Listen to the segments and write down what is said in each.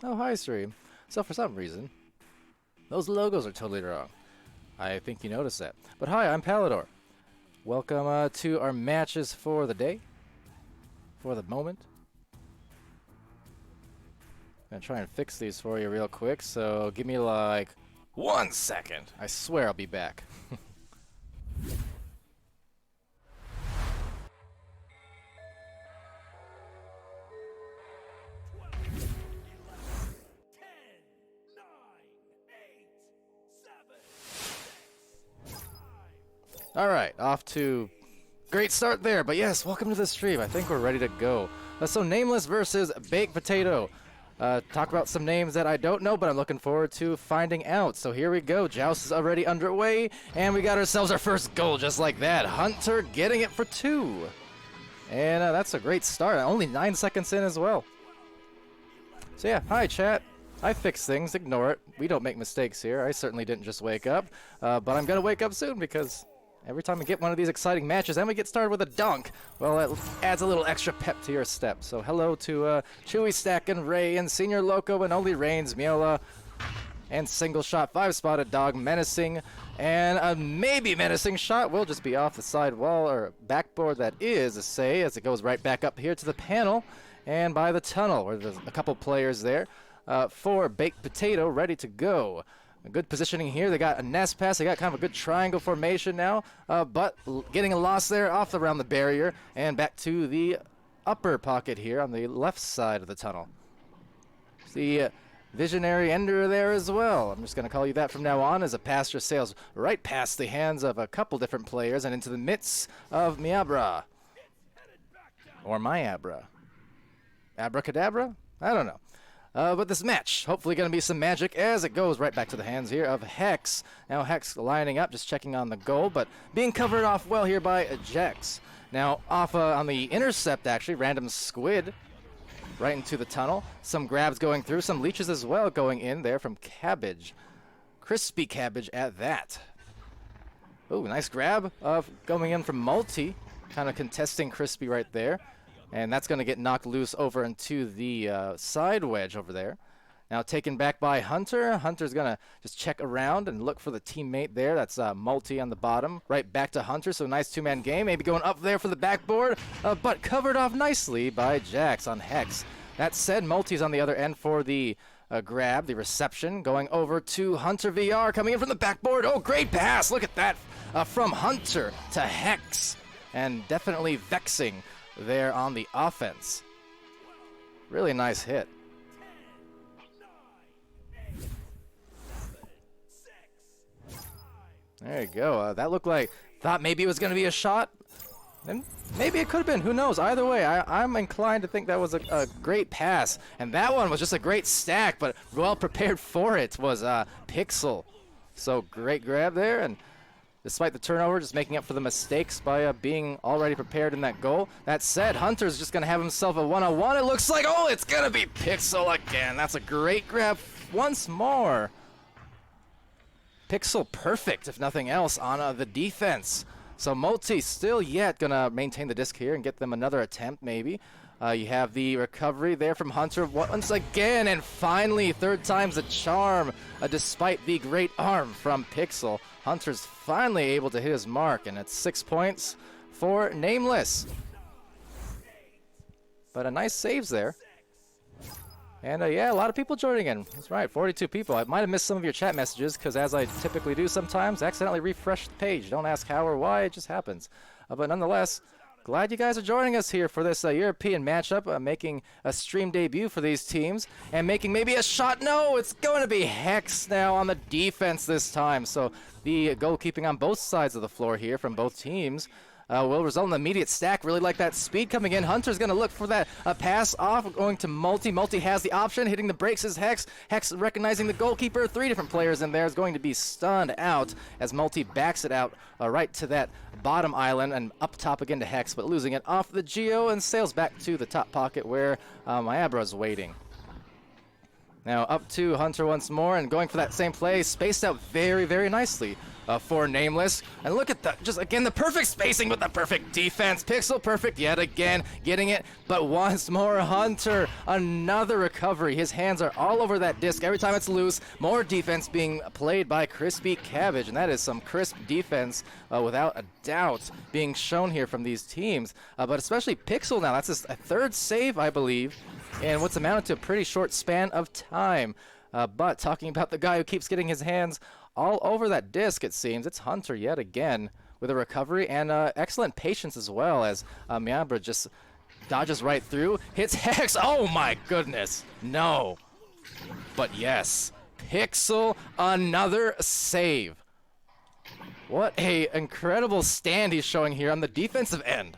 Oh, hi, stream. So for some reason, those logos are totally wrong. I think you noticed that. But hi, I'm Palidore. Welcome to our matches for the day, for the moment. I'm gonna try and fix these for you real quick, so give me like 1 second. I swear I'll be back. All right, off to great start there. But yes, welcome to the stream. I think we're ready to go. So Nameless versus Baked Potato. Talk about some names that I don't know, but I'm looking forward to finding out. So here we go. Joust is already underway, and we got ourselves our first goal just like that. Hunter getting it for 2. And that's a great start. Only 9 seconds in as well. So yeah, hi chat. I fix things, ignore it. We don't make mistakes here. I certainly didn't just wake up, but I'm gonna wake up soon because every time we get one of these exciting matches and we get started with a dunk, well, it adds a little extra pep to your step. So hello to Chewy Stack and Ray and Senior Loco and Only Reigns, Miola, and Single Shot, 5-spotted Dog, Menacing, and a maybe menacing shot will just be off the side wall or backboard that is a say as it goes right back up here to the panel and by the tunnel where there's a couple players there. For Baked Potato, ready to go. A good positioning here. They got a nest pass. They got kind of a good triangle formation now, but getting a loss there off around the barrier and back to the upper pocket here on the left side of the tunnel. The visionary ender there as well. I'm just going to call you that from now on as a pass just sails right past the hands of a couple different players and into the midst of Miabra. Or Myabra. Abracadabra? I don't know. But this match, hopefully going to be some magic as it goes right back to the hands here of Hex. Now Hex lining up, just checking on the goal, but being covered off well here by Jax. Now off on the intercept, actually, random squid right into the tunnel. Some grabs going through, some leeches as well going in there from Cabbage. Crispy Cabbage at that. Oh, nice grab of going in from Multi, kind of contesting Crispy right there. And that's going to get knocked loose over into the side wedge over there. Now taken back by Hunter. Hunter's going to just check around and look for the teammate there. That's Multi on the bottom. Right back to Hunter, so nice two-man game. Maybe going up there for the backboard, but covered off nicely by Jax on Hex. That said, Multi's on the other end for the grab, the reception. Going over to Hunter VR, coming in from the backboard. Oh, great pass. Look at that from Hunter to Hex. And definitely vexing there on the offense. Really nice hit. There you go. That looked like, thought maybe it was going to be a shot. And maybe it could have been. Who knows? Either way, I'm inclined to think that was a great pass. And that one was just a great stack, but well prepared for it was Pixel. So great grab there. And despite the turnover, just making up for the mistakes by being already prepared in that goal. That said, Hunter's just going to have himself a one-on-one. It looks like, oh, it's going to be Pixel again. That's a great grab once more. Pixel perfect, if nothing else, on the defense. So Multi still yet going to maintain the disc here and get them another attempt, maybe. You have the recovery there from Hunter once again, and finally, third time's a charm, despite the great arm from Pixel. Hunter's finally able to hit his mark, and it's 6 points for Nameless. But a nice saves there. And yeah, a lot of people joining in. That's right, 42 people. I might have missed some of your chat messages, because as I typically do sometimes, accidentally refresh the page. Don't ask how or why, it just happens. But nonetheless, glad you guys are joining us here for this European matchup, making a stream debut for these teams, and making maybe a shot. No, it's going to be Hex now on the defense this time. So the goalkeeping on both sides of the floor here from both teams will result in an immediate stack. Really like that speed coming in. Hunter's going to look for that pass off, going to Multi. Multi has the option, hitting the brakes is Hex. Hex recognizing the goalkeeper. 3 different players in there is going to be stunned out as Multi backs it out right to that bottom island and up top again to Hex, but losing it off the Geo and sails back to the top pocket where Myabra's waiting. Now up to Hunter once more and going for that same play, spaced out very, very nicely for Nameless. And look at that, just again, the perfect spacing with the perfect defense. Pixel perfect yet again, getting it, but once more Hunter, another recovery. His hands are all over that disc every time it's loose. More defense being played by Crispy Cabbage, and that is some crisp defense without a doubt being shown here from these teams. But especially Pixel now, that's his third save, I believe, and what's amounted to a pretty short span of time. But talking about the guy who keeps getting his hands all over that disc, it seems, it's Hunter yet again with a recovery and excellent patience as well as Miabra just dodges right through, hits Hex. Oh my goodness, no. But yes, Pixel, another save. What a incredible stand he's showing here on the defensive end.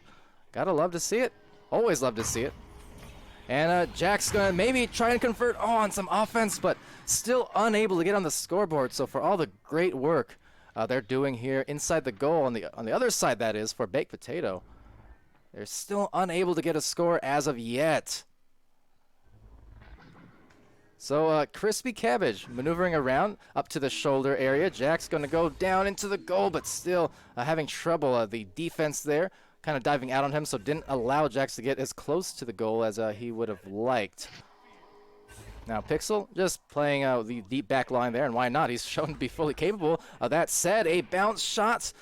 Gotta love to see it. Always love to see it. And Jack's gonna maybe try and convert on some offense, but still unable to get on the scoreboard. So for all the great work they're doing here inside the goal, on the other side that is, for Baked Potato, they're still unable to get a score as of yet. So Crispy Cabbage maneuvering around up to the shoulder area. Jack's going to go down into the goal, but still having trouble. The defense there kind of diving out on him, so didn't allow Jax to get as close to the goal as he would have liked. Now Pixel just playing the deep back line there, and why not? He's shown to be fully capable. That said, a bounce shot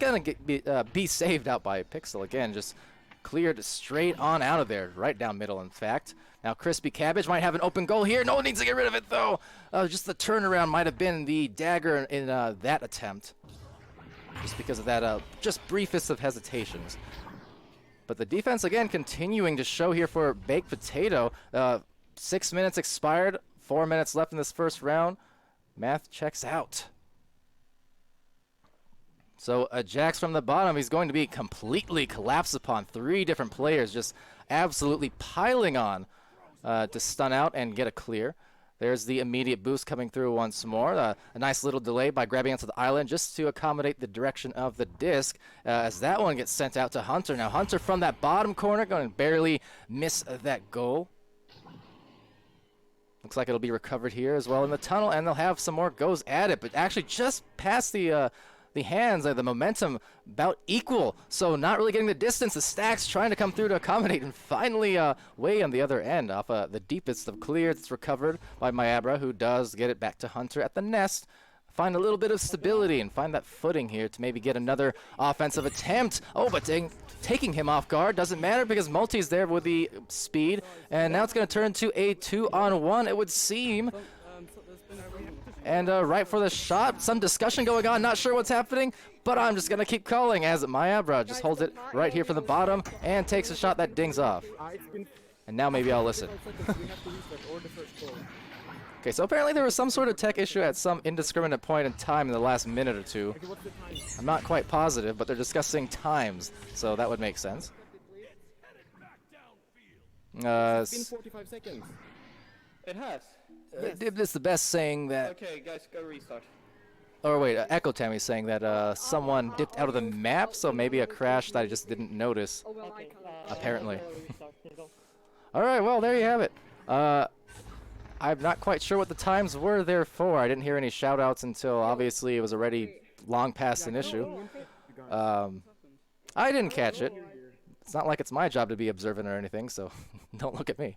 going to be saved out by Pixel again. Just cleared straight on out of there, right down middle, in fact. Now Crispy Cabbage might have an open goal here. No one needs to get rid of it, though. Just the turnaround might have been the dagger in that attempt. Just because of that just briefest of hesitations. But the defense, again, continuing to show here for Baked Potato. 6 minutes expired. 4 minutes left in this first round. Math checks out. So Jax from the bottom, he's going to be completely collapsed upon. 3 different players just absolutely piling on to stun out and get a clear. There's the immediate boost coming through once more. A nice little delay by grabbing onto the island just to accommodate the direction of the disc as that one gets sent out to Hunter. Now Hunter from that bottom corner going to barely miss that goal. Looks like it'll be recovered here as well in the tunnel, and they'll have some more goes at it, but actually just past the hands, the momentum about equal, so not really getting the distance. The stacks trying to come through to accommodate, and finally way on the other end off the deepest of clears. It's recovered by Myabra, who does get it back to Hunter at the nest. Find a little bit of stability and find that footing here to maybe get another offensive attempt. Oh, but taking him off guard doesn't matter because Multi's there with the speed, and now it's going to turn to a 2-on-1, it would seem. And right for the shot, some discussion going on, not sure what's happening, but I'm just going to keep calling as Myabra just holds it right here from the bottom and takes a shot that dings off. And now maybe I'll listen. Okay, so apparently there was some sort of tech issue at some indiscriminate point in time in the last minute or two. I'm not quite positive, but they're discussing times, so that would make sense. It's been 45 seconds. It has. It's the best saying that... Okay, guys, go restart. Or wait, Echo Tammy's saying that someone dipped out of the map, so maybe a crash that I just didn't notice. Okay. Apparently. Alright, well, there you have it. I'm not quite sure what the times were there for. I didn't hear any shout-outs until, obviously, it was already long past an issue. I didn't catch it. It's not like it's my job to be observant or anything, so don't look at me.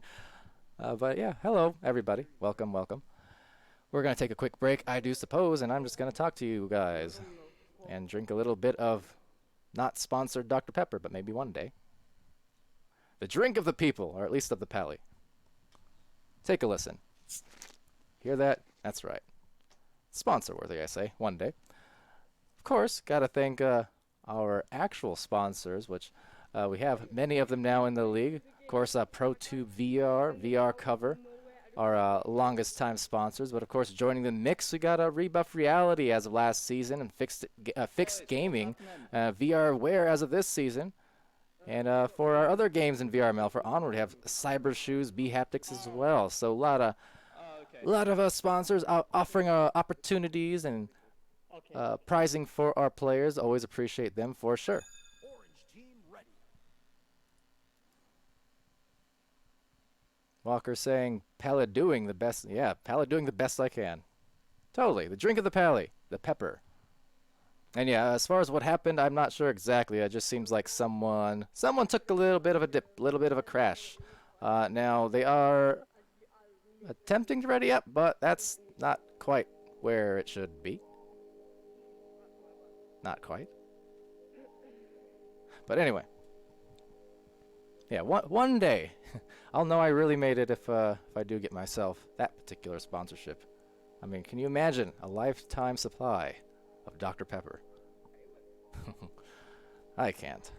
But yeah, hello, everybody. Welcome, welcome. We're going to take a quick break, I do suppose, and I'm just going to talk to you guys and drink a little bit of not sponsored Dr. Pepper, but maybe one day. The drink of the people, or at least of the Pally. Take a listen. Hear that? That's right. Sponsor-worthy, I say, one day. Of course, got to thank our actual sponsors, which we have many of them now in the league. Of course, ProTube VR, VR Cover, our longest time sponsors. But of course, joining the mix, we got Rebuff Reality as of last season, and Fixed Gaming, VR Wear as of this season. And for our other games in VRML, for Onward, we have Cyber Shoes, B-Haptics as well. So a lot of sponsors offering opportunities and prizing for our players. Always appreciate them for sure. Walker saying, Pally doing the best. Yeah, Pally doing the best I can. Totally. The drink of the Pally. The pepper. And yeah, as far as what happened, I'm not sure exactly. It just seems like someone took a little bit of a dip, a little bit of a crash. Now, they are attempting to ready up, but that's not quite where it should be. Not quite. But anyway. Yeah, one day, I'll know I really made it if I do get myself that particular sponsorship. I mean, can you imagine a lifetime supply of Dr. Pepper? I can't.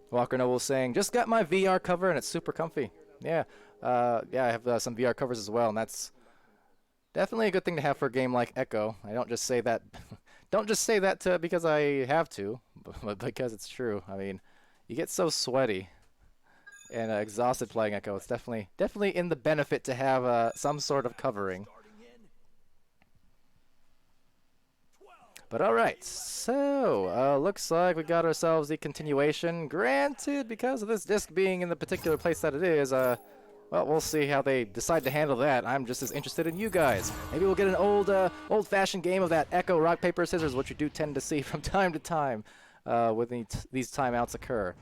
Walker Noble saying, just got my VR cover and it's super comfy. Yeah, yeah, I have some VR covers as well, and that's Definitely a good thing to have for a game like Echo. I don't just say that, don't just say that because I have to, but because it's true. I mean, you get so sweaty and exhausted playing Echo. It's definitely in the benefit to have some sort of covering. But all right, so looks like we got ourselves the continuation. Granted, because of this disc being in the particular place that it is, well, we'll see how they decide to handle that. I'm just as interested in you guys. Maybe we'll get an old-fashioned game of that Echo Rock Paper Scissors, which you do tend to see from time to time when these timeouts occur.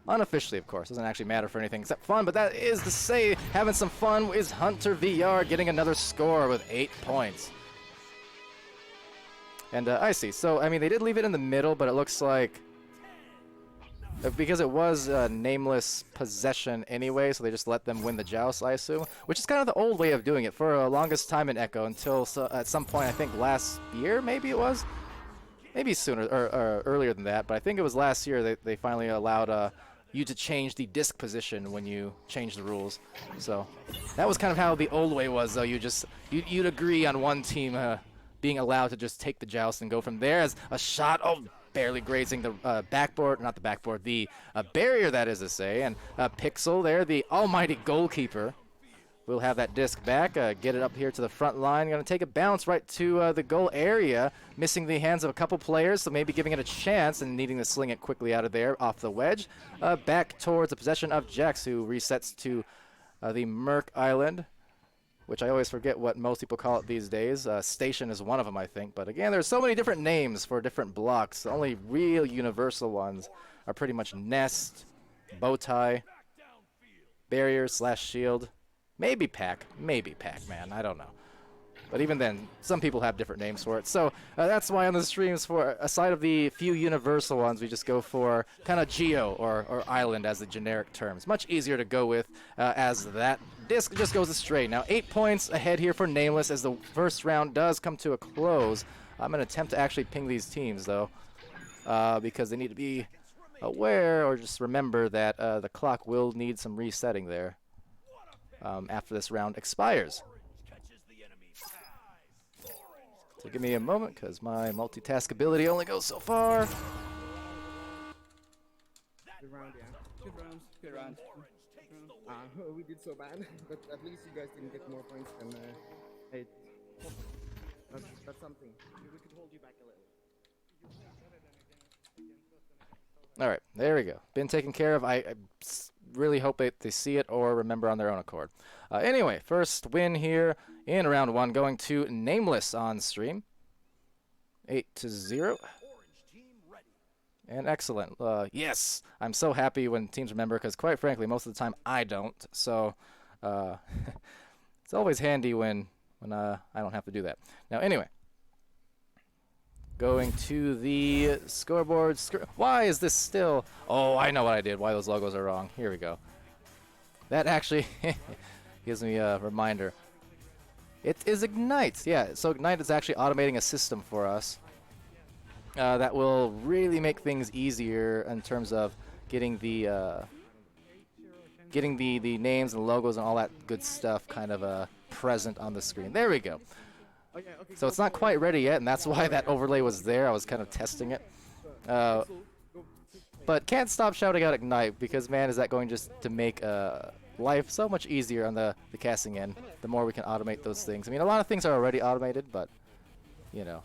Unofficially, of course. Doesn't actually matter for anything except fun, but that is to say, having some fun is Hunter VR getting another score with 8 points. And I see. So, I mean, they did leave it in the middle, but it looks like because it was nameless possession anyway, so they just let them win the joust, I assume, which is kind of the old way of doing it for the longest time in Echo until at some point, I think last year, maybe it was? Maybe sooner, or earlier than that, but I think it was last year they finally allowed you to change the disc position when you change the rules. So that was kind of how the old way was, though. You'd agree on one team being allowed to just take the joust and go from there as a shot of barely grazing the backboard, not the backboard, the barrier, that is to say. And Pixel there, the almighty goalkeeper, will have that disc back, get it up here to the front line. Going to take a bounce right to the goal area, missing the hands of a couple players, so maybe giving it a chance and needing to sling it quickly out of there off the wedge. Back towards the possession of Jax, who resets to the Merc Island, which I always forget what most people call it these days. Station is one of them, I think. But again, there's so many different names for different blocks. The only real universal ones are pretty much nest, bow tie, barrier / shield, maybe pack, man, I don't know. But even then, some people have different names for it. So that's why on the streams, for aside of the few universal ones, we just go for kind of geo or island as the generic terms. Much easier to go with as that disc just goes astray. Now 8 points ahead here for Nameless as the first round does come to a close. I'm going to attempt to actually ping these teams, though, because they need to be aware or just remember that the clock will need some resetting there after this round expires. So give me a moment, because my multitask ability only goes so far. Good round, yeah. Good round. We did so bad, but at least you guys didn't get more points than 8. That's something. We could hold you back a little. All right, there we go. Been taken care of. I really hope they see it or remember on their own accord. Anyway, first win here in round 1 going to Nameless on stream. 8-0. And excellent. Yes, I'm so happy when teams remember, because quite frankly, most of the time I don't. So it's always handy when I don't have to do that. Now, anyway. Going to the scoreboard. Why is this still? Oh, I know what I did. Why those logos are wrong. Here we go. That actually gives me a reminder. It is Ignite. Yeah, so Ignite is actually automating a system for us that will really make things easier in terms of getting the names and logos and all that good stuff kind of present on the screen. There we go. Okay, So it's not quite ready yet, and that's why that overlay was there. I was kind of testing it. But can't stop shouting out Ignite, because, man, is that going just to make life so much easier on the casting end, the more we can automate those things. I mean, a lot of things are already automated, but, you know,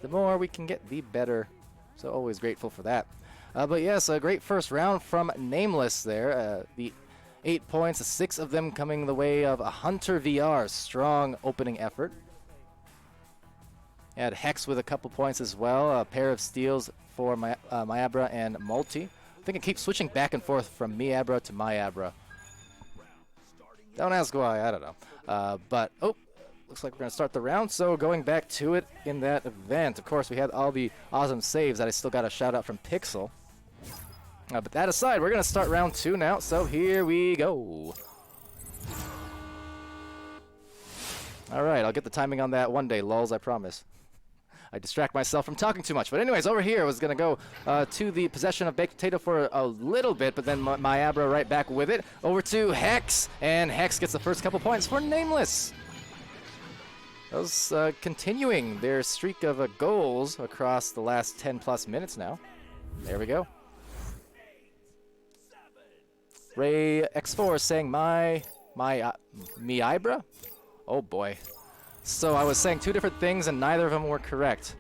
the more we can get, the better. So always grateful for that. But, yes, a great first round from Nameless there. The 8 points, 6 of them coming the way of a Hunter VR. Strong opening effort. Had Hex with a couple points as well. A pair of steals for Myabra and Multi. I think it keeps switching back and forth from Myabra to Myabra. Don't ask why, I don't know. But, oh, looks like we're going to start the round. So going back to it in that event. Of course, we had all the awesome saves that I still got a shout out from Pixel. But that aside, we're going to start round 2 now. So here we go. All right, I'll get the timing on that one day, lulz, I promise. I distract myself from talking too much. But anyways, over here, I was going to go to the possession of Baked Potato for a little bit, but then Myabra right back with it. Over to Hex, and Hex gets the first couple points for Nameless. Those continuing their streak of goals across the last 10+ minutes now. There we go. Ray X4 saying me Ibra? Oh boy. So I was saying two different things and neither of them were correct.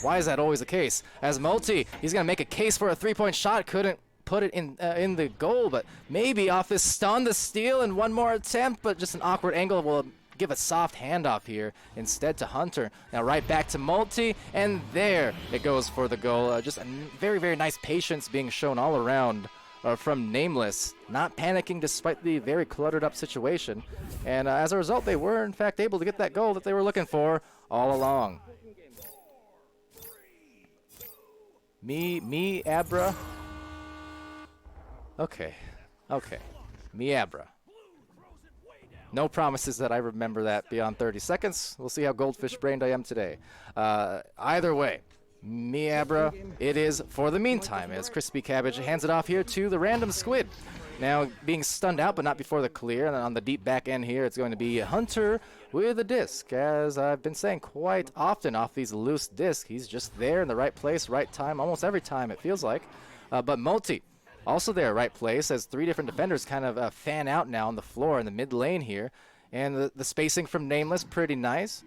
Why is that always the case? As Multi, he's going to make a case for a 3-point shot. Couldn't put it in the goal, but maybe off this stun, the steal, and one more attempt, but just an awkward angle will give a soft handoff here instead to Hunter. Now right back to Multi, and there it goes for the goal. Just a very, very nice patience being shown all around from Nameless, not panicking despite the very cluttered up situation. And as a result, they were in fact able to get that goal that they were looking for all along. Me Abra. Okay. Me Abra. No promises that I remember that beyond 30 seconds. We'll see how goldfish-brained I am today. Either way, me Abra, it is for the meantime, as Crispy Cabbage hands it off here to the random squid. Now, being stunned out, but not before the clear. And on the deep back end here, it's going to be Hunter with a disc. As I've been saying quite often off these loose discs, he's just there in the right place, right time, almost every time it feels like. But Multi, also there, right place, as three different defenders kind of fan out now on the floor in the mid lane here. And the spacing from Nameless, pretty nice.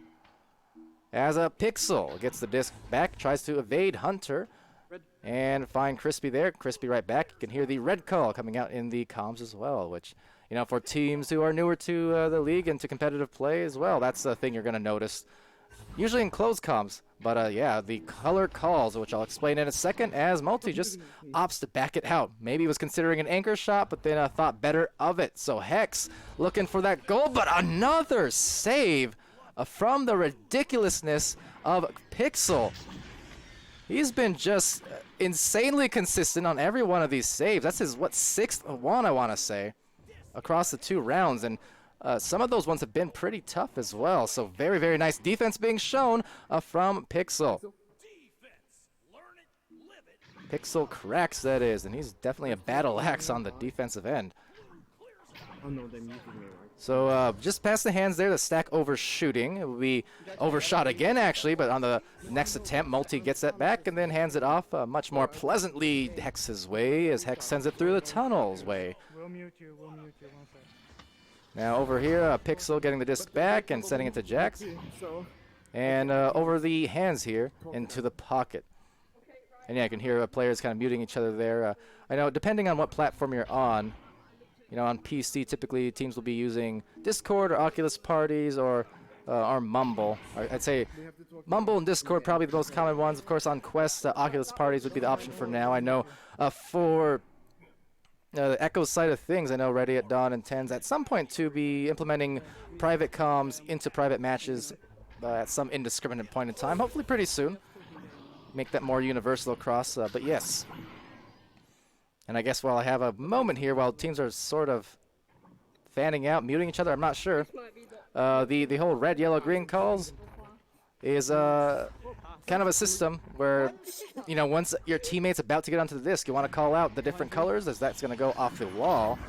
As a Pixel gets the disc back, tries to evade Hunter. And find Crispy there. Crispy right back. You can hear the red call coming out in the comms as well, which, you know, for teams who are newer to the league and to competitive play as well, that's the thing you're going to notice. Usually in closed comms, but yeah, the color calls, which I'll explain in a second, as Multi just opts to back it out. Maybe was considering an anchor shot, but then thought better of it. So Hex looking for that goal, but another save from the ridiculousness of Pixel. He's been just insanely consistent on every one of these saves. That's his, sixth one, I want to say, across the 2 rounds. And some of those ones have been pretty tough as well. So very, very nice defense being shown from Pixel. Pixel cracks, that is. And he's definitely a battle axe on the defensive end. Oh no, they're muting me, right? So just past the hands there, the stack overshooting. It will be overshot again, actually, but on the next attempt, Multi gets that back and then hands it off much more pleasantly Hex's way, as Hex sends it through the tunnel's way. We'll mute you, one sec. Now over here, Pixel getting the disc back and sending it to Jax. And over the hands here into the pocket. And yeah, I can hear players kind of muting each other there. I know, depending on what platform you're on, you know, on PC, typically teams will be using Discord or Oculus Parties or Mumble. I'd say Mumble and Discord probably the most common ones. Of course, on Quest, Oculus Parties would be the option for now. I know for the Echo side of things, I know Ready at Dawn intends at some point to be implementing private comms into private matches at some indiscriminate point in time. Hopefully pretty soon. Make that more universal across, but yes. And I guess while I have a moment here, while teams are sort of fanning out, muting each other, I'm not sure. The whole red, yellow, green calls is kind of a system where, you know, once your teammate's about to get onto the disc, you want to call out the different colors, as that's going to go off the wall.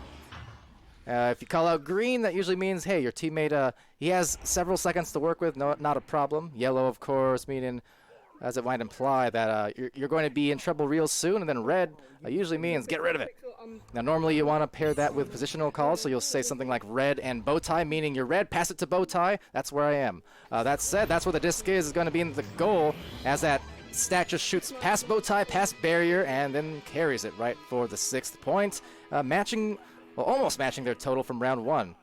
If you call out green, that usually means, hey, your teammate, he has several seconds to work with, no, not a problem. Yellow, of course, meaning, as it might imply, that you're going to be in trouble real soon. And then red usually means get rid of it. Now, normally you want to pair that with positional calls, so you'll say something like red and bow tie, meaning you're red, pass it to bow tie. That's where I am. That said, that's where the disc is going to be in the goal, as that stack just shoots past bow tie, past barrier, and then carries it right for the 6th point, matching, well, almost matching their total from round 1.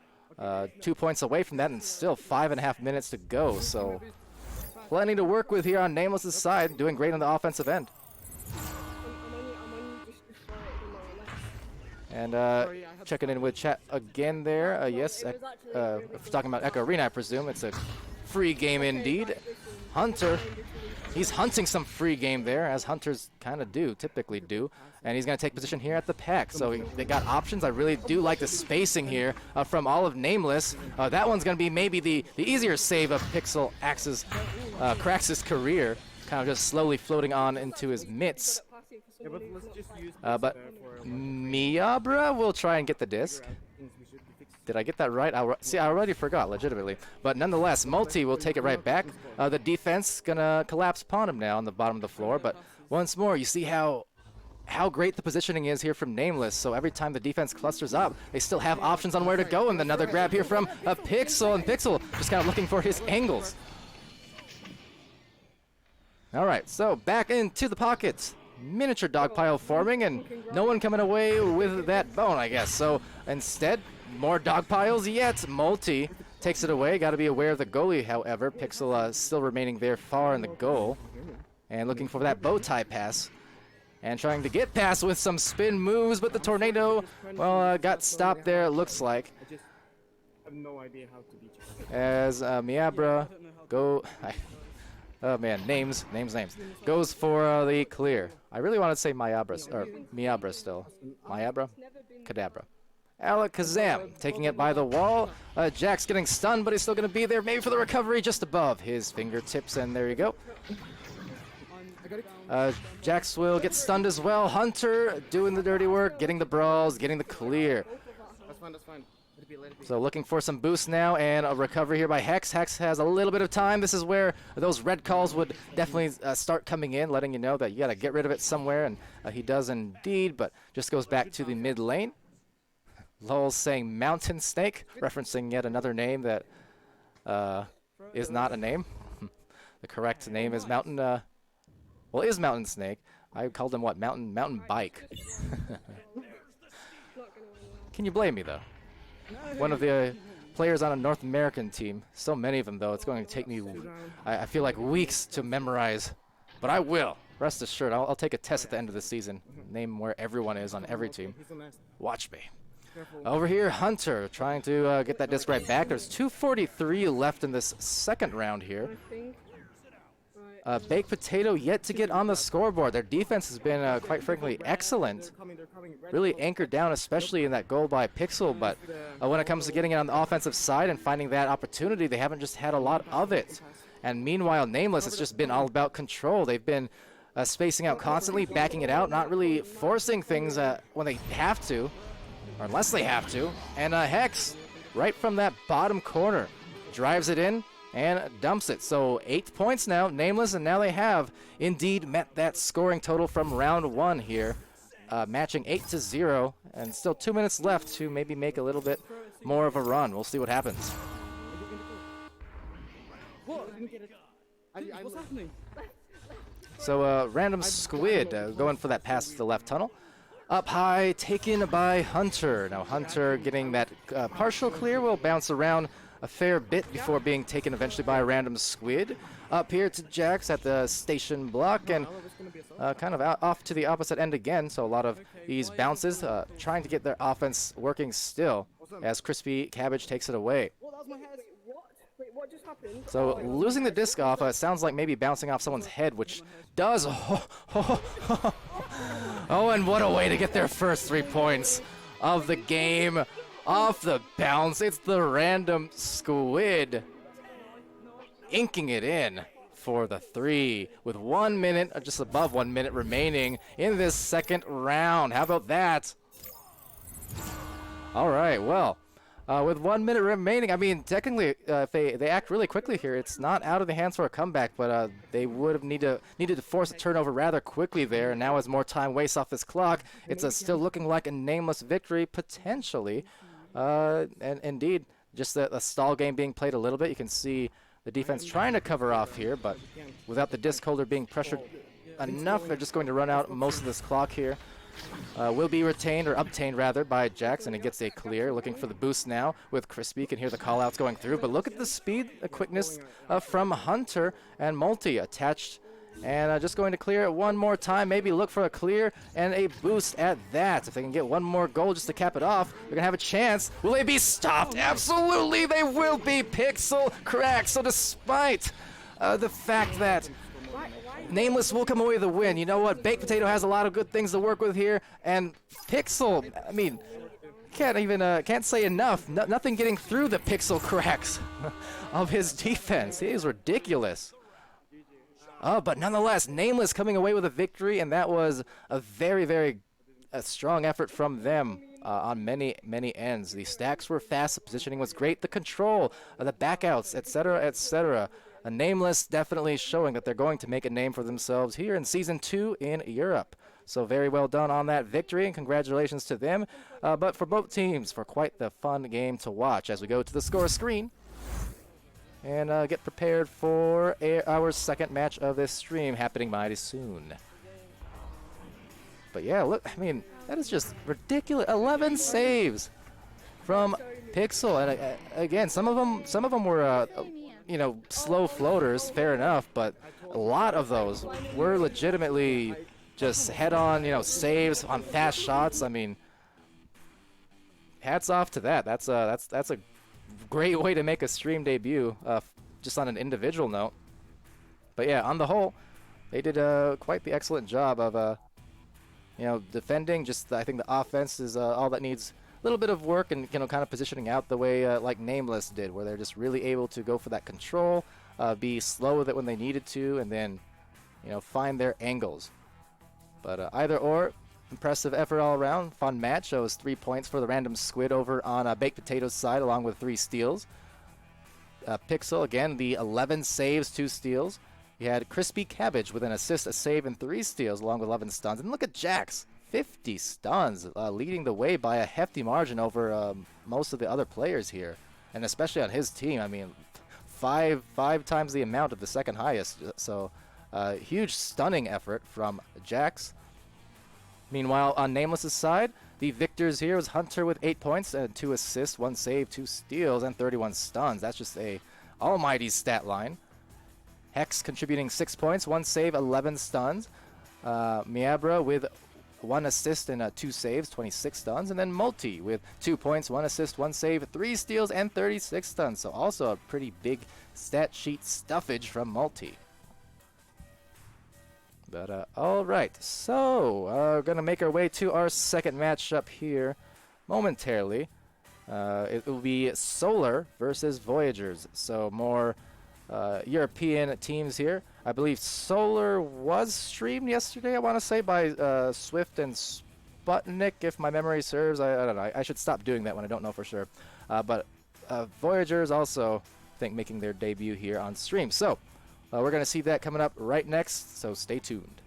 2 points away from that, and still 5.5 minutes to go. So plenty to work with here on Nameless's side, doing great on the offensive end. And checking in with chat again there. Yes, if we're talking about Echo Arena, I presume it's a free game indeed. Hunter, he's hunting some free game there, as hunters kind of do, typically do. And he's going to take position here at the pack. So they got options. I really do like the spacing here from all of Nameless. That one's going to be maybe the easier save of Pixel Axe's, Crax's career, kind of just slowly floating on into his mitts. Yeah, but let's just use But Miabra will try and get the disc. Did I get that right? See, I already forgot, legitimately. But nonetheless, Multi will take it right back. The defense gonna collapse upon him now on the bottom of the floor. But once more, you see how great the positioning is here from Nameless. So every time the defense clusters up, they still have options on where to go. And another grab here from Pixel, and Pixel just kind of looking for his angles. All right, so back into the pockets. Miniature dog pile forming, and no one coming away with that bone, I guess. So instead, more dog piles yet. Multi takes it away. Got to be aware of the goalie, however. Pixel still remaining there far in the goal. And looking for that bow tie pass. And trying to get past with some spin moves, but the tornado, well, got stopped there, it looks like. I just have no idea how to beat you. As Miabra oh man, names. Goes for the clear. I really want to say Miabra still. Miabra? Kadabra. Alakazam taking it by the wall. Jack's getting stunned, but he's still going to be there, maybe for the recovery just above his fingertips, and there you go. Jax will get stunned as well. Hunter doing the dirty work, getting the brawls, getting the clear. That's fine. Let it be. So looking for some boost now, and a recovery here by Hex. Hex has a little bit of time. This is where those red calls would definitely start coming in, letting you know that you got to get rid of it somewhere, and he does indeed, but just goes back to the mid lane. Lowell's saying Mountain Snake, referencing yet another name that is not a name. The correct name is Mountain... is Mountain Snake. I called him what? Mountain Bike. Can you blame me though? One of the players on a North American team. So many of them though. It's going to take me, I feel like, weeks to memorize. But I will. Rest assured. I'll take a test at the end of the season. Name where everyone is on every team. Watch me. Over here, Hunter trying to get that disc right back. There's 2:43 left in this second round here. Baked Potato yet to get on the scoreboard. Their defense has been, quite frankly, excellent. Really anchored down, especially in that goal by Pixel. But when it comes to getting it on the offensive side and finding that opportunity, they haven't just had a lot of it. And meanwhile, Nameless has just been all about control. They've been spacing out constantly, backing it out, not really forcing things when they have to, or unless they have to. And Hex, right from that bottom corner, drives it in and dumps it. So 8 points now, Nameless, and now they have indeed met that scoring total from round one here, matching 8-0, and still 2 minutes left to maybe make a little bit more of a run. We'll see what happens. What's happening? So random squid going for that pass to the left tunnel. Up high, taken by Hunter. Now Hunter getting that partial clear will bounce around a fair bit before being taken eventually by a random squid. Up here to Jax at the station block, and kind of off to the opposite end again, so a lot of these bounces, trying to get their offense working still as Crispy Cabbage takes it away. What just happened? So losing the disc off, sounds like maybe bouncing off someone's head, which does... Oh, and what a way to get their first 3 points of the game. Off the bounce, it's the random squid inking it in for the 3 with 1 minute, just above 1 minute remaining in this second round. How about that? All right, well, with 1 minute remaining, I mean, technically, if they act really quickly here, it's not out of the hands for a comeback, but they would have needed to force a turnover rather quickly there. And now as more time wastes off this clock, it's still looking like a Nameless victory, potentially. And indeed, just the stall game being played a little bit. You can see the defense trying to cover off here, but without the disc holder being pressured enough, they're just going to run out most of this clock here. Will be retained, or obtained rather, by Jax, and he gets a clear. Looking for the boost now with Crispy. You can hear the call-outs going through, but look at the speed, the quickness from Hunter, and Multi attached. And just going to clear it one more time, maybe look for a clear and a boost at that. If they can get one more goal just to cap it off, they're going to have a chance. Will they be stopped? Absolutely, they will be. Pixel cracked. So despite the fact that Nameless will come away with the win, you know what? Baked Potato has a lot of good things to work with here. And Pixel, I mean, can't say enough. Nothing getting through the Pixel cracks of his defense. He is ridiculous. But nonetheless, Nameless coming away with a victory, and that was a very, very strong effort from them. on many ends. The stacks were fast, the positioning was great, the control, the backouts, etc., etc. A Nameless definitely showing that they're going to make a name for themselves here in Season 2 in Europe. So very well done on that victory, and congratulations to them. But for both teams, for quite the fun game to watch as we go to the score screen and get prepared for our second match of this stream happening mighty soon. But yeah, look, I mean, that is just ridiculous. 11 saves from Pixel, and again, some of them were you know, slow floaters, fair enough, but a lot of those were legitimately just head-on, you know, saves on fast shots. I mean, hats off to that. That's a great way to make a stream debut, just on an individual note. But yeah, on the whole, they did quite the excellent job of you know, defending. Just I think the offense is all that needs a little bit of work, and you know, kind of positioning out the way like Nameless did, where they're just really able to go for that control, be slow with it when they needed to, and then you know, find their angles. But either or, impressive effort all around. Fun match. That was 3 points for the random squid over on Baked Potatoes side, along with 3 steals. Pixel, again, the 11 saves, 2 steals. You had Crispy Cabbage with an assist, a save, and 3 steals, along with 11 stuns. And look at Jax, 50 stuns, leading the way by a hefty margin over most of the other players here. And especially on his team, I mean, five times the amount of the second highest. So huge stunning effort from Jax. Meanwhile, on Nameless's side, the victors here was Hunter with 8 points and 2 assists, 1 save, 2 steals, and 31 stuns. That's just a almighty stat line. Hex contributing 6 points, 1 save, 11 stuns. Miabra with 1 assist and 2 saves, 26 stuns. And then Multi with 2 points, 1 assist, 1 save, 3 steals, and 36 stuns. So also a pretty big stat sheet stuffage from Multi. But all right, so we're going to make our way to our second matchup here momentarily. It will be Solar versus Voyagers, so more European teams here. I believe Solar was streamed yesterday, I want to say, by Swift and Sputnik, if my memory serves. I don't know. I should stop doing that when I don't know for sure. But Voyagers also, I think, making their debut here on stream. So we're going to see that coming up right next, so stay tuned.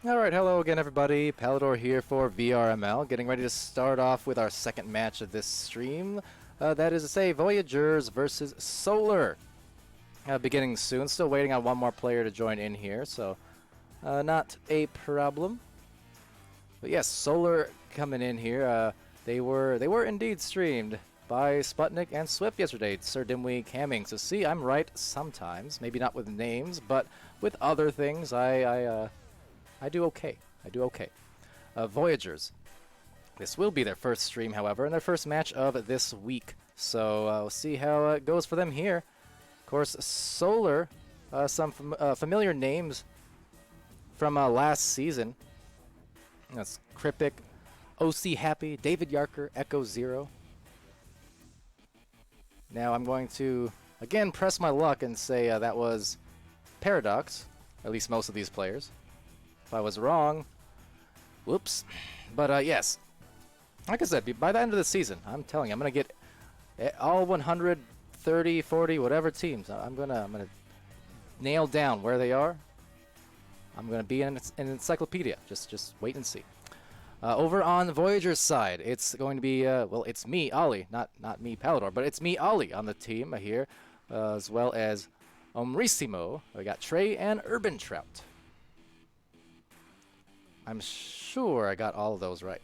Alright, hello again everybody. Palidore here for VRML, getting ready to start off with our second match of this stream. That is to say, Voyagers versus Solar. Beginning soon, still waiting on one more player to join in here, so not a problem. But yes, Solar coming in here. They were indeed streamed by Sputnik and Swift yesterday, Sir Dimwee camming. So see, I'm right sometimes, maybe not with names, but with other things, I do okay. I do okay. Voyagers. This will be their first stream, however, and their first match of this week. So we'll see how it goes for them here. Of course, Solar, some familiar names from last season. That's Cryptic, OC Happy, David Yarker, Echo Zero. Now I'm going to, again, press my luck and say that was Paradox, at least most of these players. If I was wrong, whoops. But yes, like I said, by the end of the season, I'm telling you, I'm gonna get all 130, 40, whatever teams. I'm gonna nail down where they are. I'm gonna be an encyclopedia. Just wait and see. Over on the Voyager's side, it's going to be well, it's me, Ollie, not me, Palidore, but it's me, Ollie, on the team here, as well as Omrissimo. We got Trey and Urban Trout. I'm sure I got all of those right.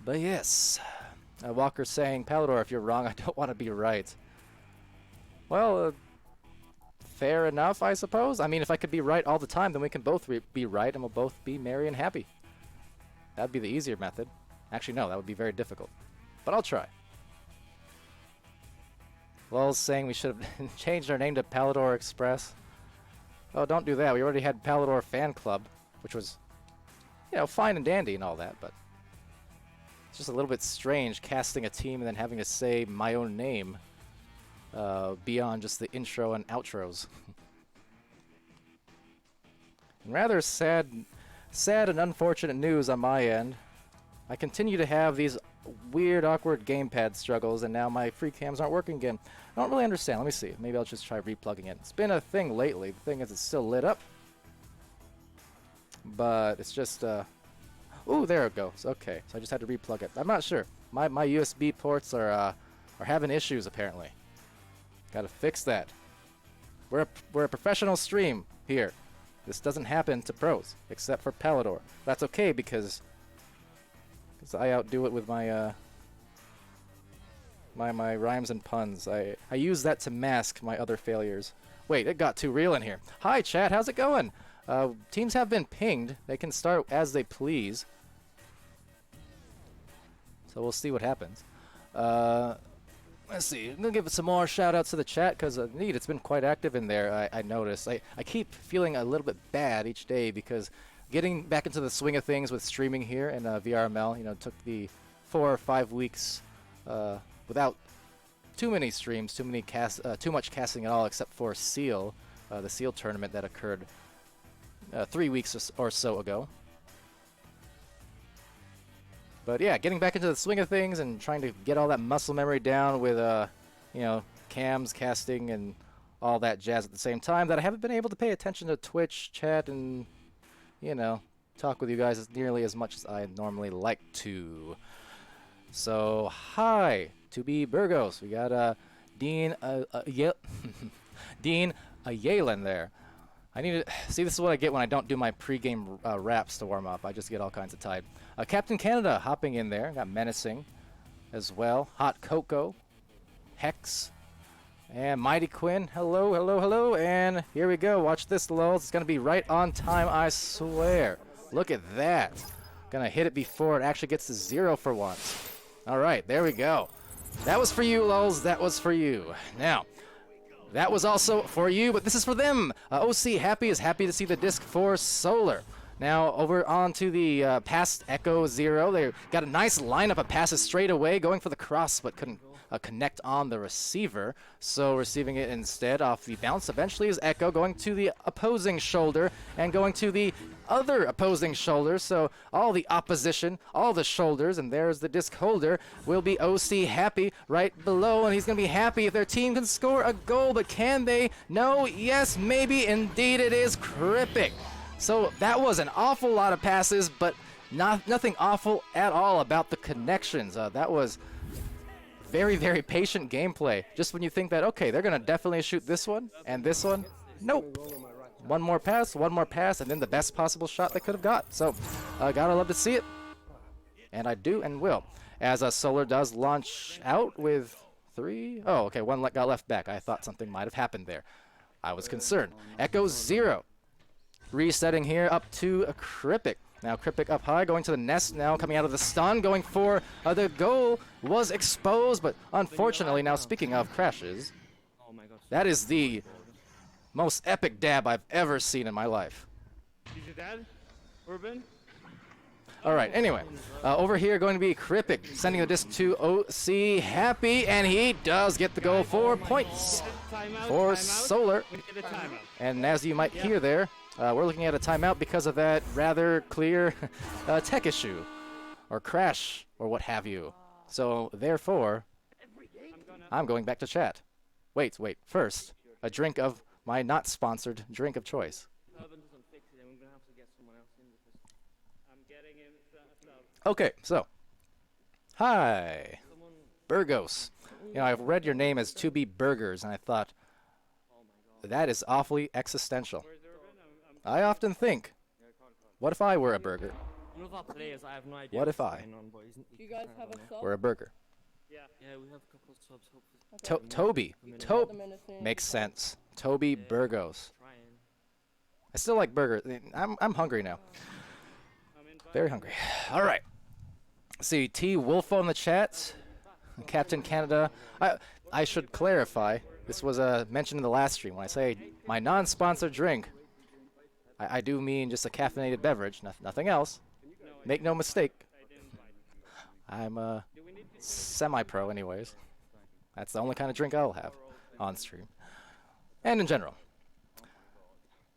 But yes, Walker saying, Palidore, if you're wrong, I don't want to be right. Well, fair enough, I suppose. I mean, if I could be right all the time, then we can both be right, and we'll both be merry and happy. That'd be the easier method. Actually, no, that would be very difficult. But I'll try. Lul's saying we should have changed our name to Palidore Express. Oh, don't do that. We already had Palidore Fan Club, which was, you know, fine and dandy and all that, but it's just a little bit strange casting a team and then having to say my own name beyond just the intro and outros. And rather sad and unfortunate news on my end. I continue to have these weird, awkward gamepad struggles, and now my free cams aren't working again. I don't really understand. Let me see. Maybe I'll just try replugging it. It's been a thing lately. The thing is, it's still lit up. But it's just, ooh, there it goes. Okay, so I just had to replug it. I'm not sure. My USB ports are having issues, apparently. Gotta fix that. We're a professional stream here. This doesn't happen to pros, except for Palidore. That's okay, because I outdo it with my, my rhymes and puns. I use that to mask my other failures. Wait, it got too real in here. Hi, chat, how's it going? Teams have been pinged. They can start as they please. So we'll see what happens. Let's see. I'm going to give it some more shout-outs to the chat, because indeed, it's been quite active in there, I noticed. I keep feeling a little bit bad each day, because getting back into the swing of things with streaming here in VRML, you know, took the 4 or 5 weeks without too many streams, too much casting at all, except for Seal, the Seal tournament that occurred 3 weeks or so ago. But yeah, getting back into the swing of things and trying to get all that muscle memory down with, you know, cams, casting, and all that jazz at the same time, that I haven't been able to pay attention to Twitch, chat, and, you know, talk with you guys nearly as much as I normally like to. So, hi, to be Burgos. We got Dean Dean Yalen there. I need to see. This is what I get when I don't do my pregame raps to warm up. I just get all kinds of tired. Captain Canada hopping in there. Got Menacing as well. Hot Cocoa, Hex, and Mighty Quinn. Hello, hello, hello. And here we go. Watch this, lulz. It's gonna be right on time, I swear. Look at that. Gonna hit it before it actually gets to 0 for once. All right, there we go. That was for you, lulz. That was for you. Now, that was also for you, but this is for them. OC Happy is happy to see the disc for Solar. Now, over on to the past Echo Zero. They got a nice lineup of passes straight away, going for the cross, but couldn't connect on the receiver. So receiving it instead off the bounce eventually is Echo, going to the opposing shoulder and going to the other opposing shoulder. So all the opposition, all the shoulders, and there's the disc holder, will be OC Happy right below, and he's going to be happy if their team can score a goal, but can they? No, yes, maybe, indeed it is Cryptic. So that was an awful lot of passes, but nothing awful at all about the connections. That was very, very patient gameplay. Just when you think that, okay, they're going to definitely shoot this one and this one. Nope. One more pass, and then the best possible shot they could have got. So, gotta love to see it. And I do and will. As Solar does launch out with 3. Oh, okay, one got left back. I thought something might have happened there. I was concerned. Echo 0. Resetting here up to a Kripik. Now Kripik up high, going to the nest now, coming out of the stun, going for the goal. Was exposed, but unfortunately, now speaking of crashes, that is the most epic dab I've ever seen in my life. Is it dead? Urban? Alright, anyway, over here going to be Kripik, sending the disc to OC Happy, and he does get the goal. 4 points for Solar. And as you might hear there, we're looking at a timeout because of that rather clear tech issue, or crash, or what have you. So, therefore, I'm going back to chat. Wait, first, a drink of my not sponsored drink of choice. Okay, so, hi, Burgos. You know, I've read your name as To Be Burgers, and I thought, that is awfully existential. I often think, what if I were a burger? What if I Do you guys have a sub? were a burger? Yeah, we have a couple of subs, hopefully. Toby. Makes sense. Toby Burgos. I still like burgers. I'm hungry now. Very hungry. All right. See, T Wolfo in the chat. Captain Canada. I should clarify. This was mentioned in the last stream. When I say my non-sponsored drink, I do mean just a caffeinated beverage, nothing else. Make no mistake. I'm a semi-pro anyways. That's the only kind of drink I'll have on stream. And in general.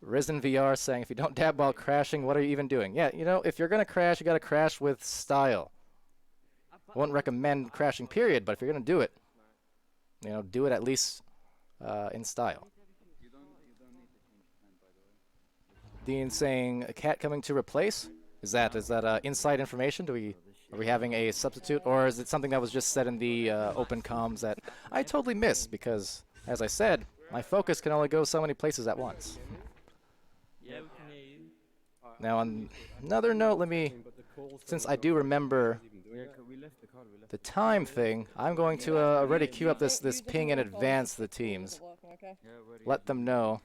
Risen VR saying, if you don't dab while crashing, what are you even doing? Yeah, you know, if you're going to crash, you got to crash with style. I wouldn't recommend crashing, period, but if you're going to do it, you know, do it at least in style. Dean saying, a cat coming to replace? Is that inside information? Are we having a substitute, or is it something that was just said in the open comms that I totally missed? Because, as I said, my focus can only go so many places at once. Now, on another note, since I do remember the time thing, I'm going to already queue up this ping in advance to the teams. Let them know.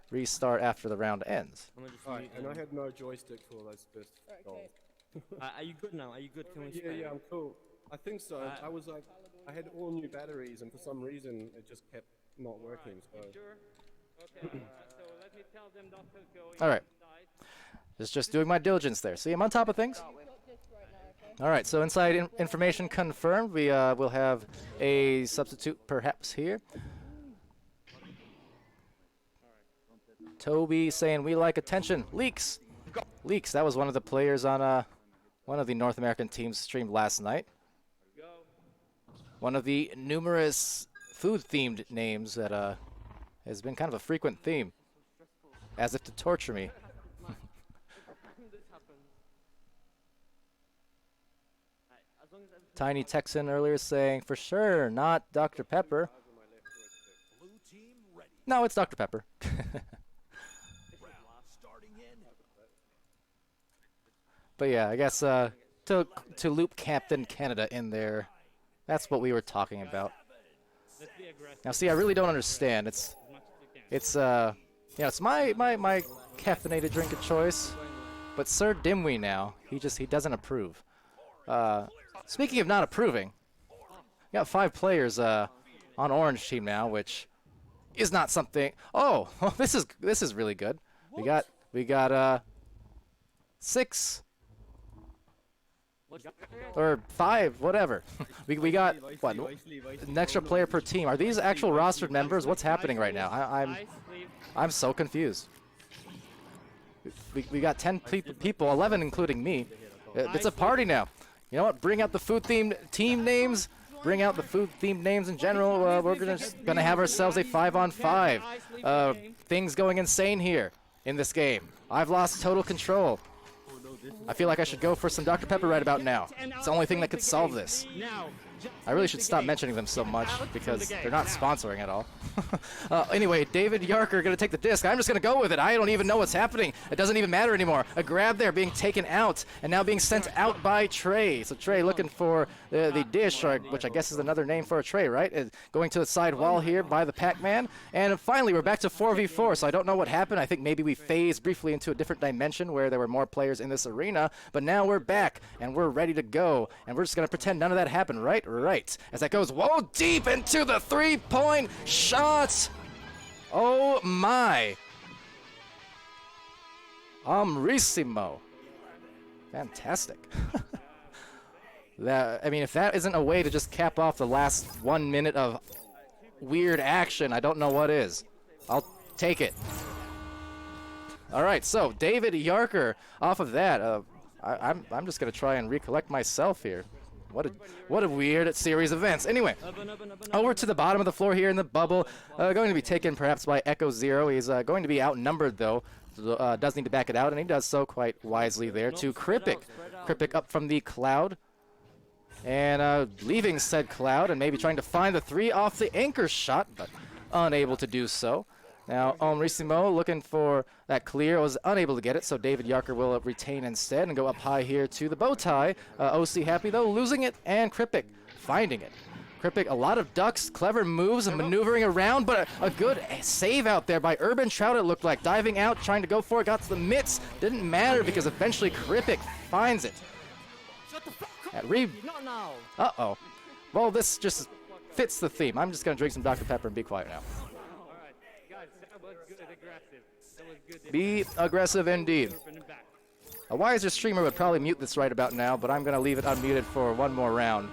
Restart after the round ends. Alright, and I had no joystick for those first goals. Are you good now? Are you good? Can we Yeah, I'm cool. I think so. I was like, I had all new batteries, and for some reason, it just kept not working. So. Alright. Just doing my diligence there. See, I'm on top of things. Alright, so inside information confirmed. We will have a substitute perhaps here. Toby saying we like attention. Leaks! Leaks, that was one of the players on one of the North American teams streamed last night. One of the numerous food-themed names that has been kind of a frequent theme. As if to torture me. Tiny Texan earlier saying, for sure, not Dr. Pepper. No, it's Dr. Pepper. But yeah, I guess to loop Captain Canada in there, that's what we were talking about. Now, see, I really don't understand. It's my caffeinated drink of choice, but Sir Dimwee now, he doesn't approve. Speaking of not approving, we got 5 players on Orange team now, which is not something. Oh, this is really good. We got 6 or 5, whatever. we got what? An extra player per team. Are these actual rostered members? What's happening right now? I'm so confused. We got 10 people, 11 including me. It's a party now. You know what? Bring out the food-themed team names. Bring out the food-themed names in general. We're gonna have ourselves a 5-on-5. Things going insane here in this game. I've lost total control. I feel like I should go for some Dr. Pepper right about now. It's the only thing that could solve this. I really should stop mentioning them so much because they're not sponsoring at all. Anyway, David Yarker going to take the disc. I'm just going to go with it. I don't even know what's happening. It doesn't even matter anymore. A grab there being taken out and now being sent out by Trey. So Trey looking for the dish, which I guess is another name for a Trey, right? Going to the side wall here by the Pac-Man. And finally, we're back to 4v4. So I don't know what happened. I think maybe we phased briefly into a different dimension where there were more players in this arena. But now we're back and we're ready to go. And we're just going to pretend none of that happened, right? Right. As that goes, whoa, deep into the three-point shot. Oh, my. Amrissimo. Fantastic. I mean, if that isn't a way to just cap off the last 1 minute of weird action, I don't know what is. I'll take it. All right, so David Yarker off of that. I'm just going to try and recollect myself here. What a weird series of events. Anyway, over to the bottom of the floor here in the bubble. Going to be taken perhaps by Echo Zero. He's going to be outnumbered, though. Does need to back it out, and he does so quite wisely there to Kripik. Kripik up from the cloud. And leaving said cloud and maybe trying to find the three off the anchor shot, but unable to do so. Now, Amrissimo looking for that clear, was unable to get it, so David Yarker will retain instead and go up high here to the bow tie. OC happy, though, losing it, and Kripik finding it. Kripik, a lot of ducks, clever moves and maneuvering around, but a good save out there by Urban Trout, it looked like. Diving out, trying to go for it, got to the mitts. Didn't matter because eventually Kripik finds it. Shut the fuck up! Not now! Uh-oh. Well, this just fits the theme. I'm just going to drink some Dr. Pepper and be quiet now. Be aggressive indeed. A wiser streamer would probably mute this right about now, but I'm going to leave it unmuted for one more round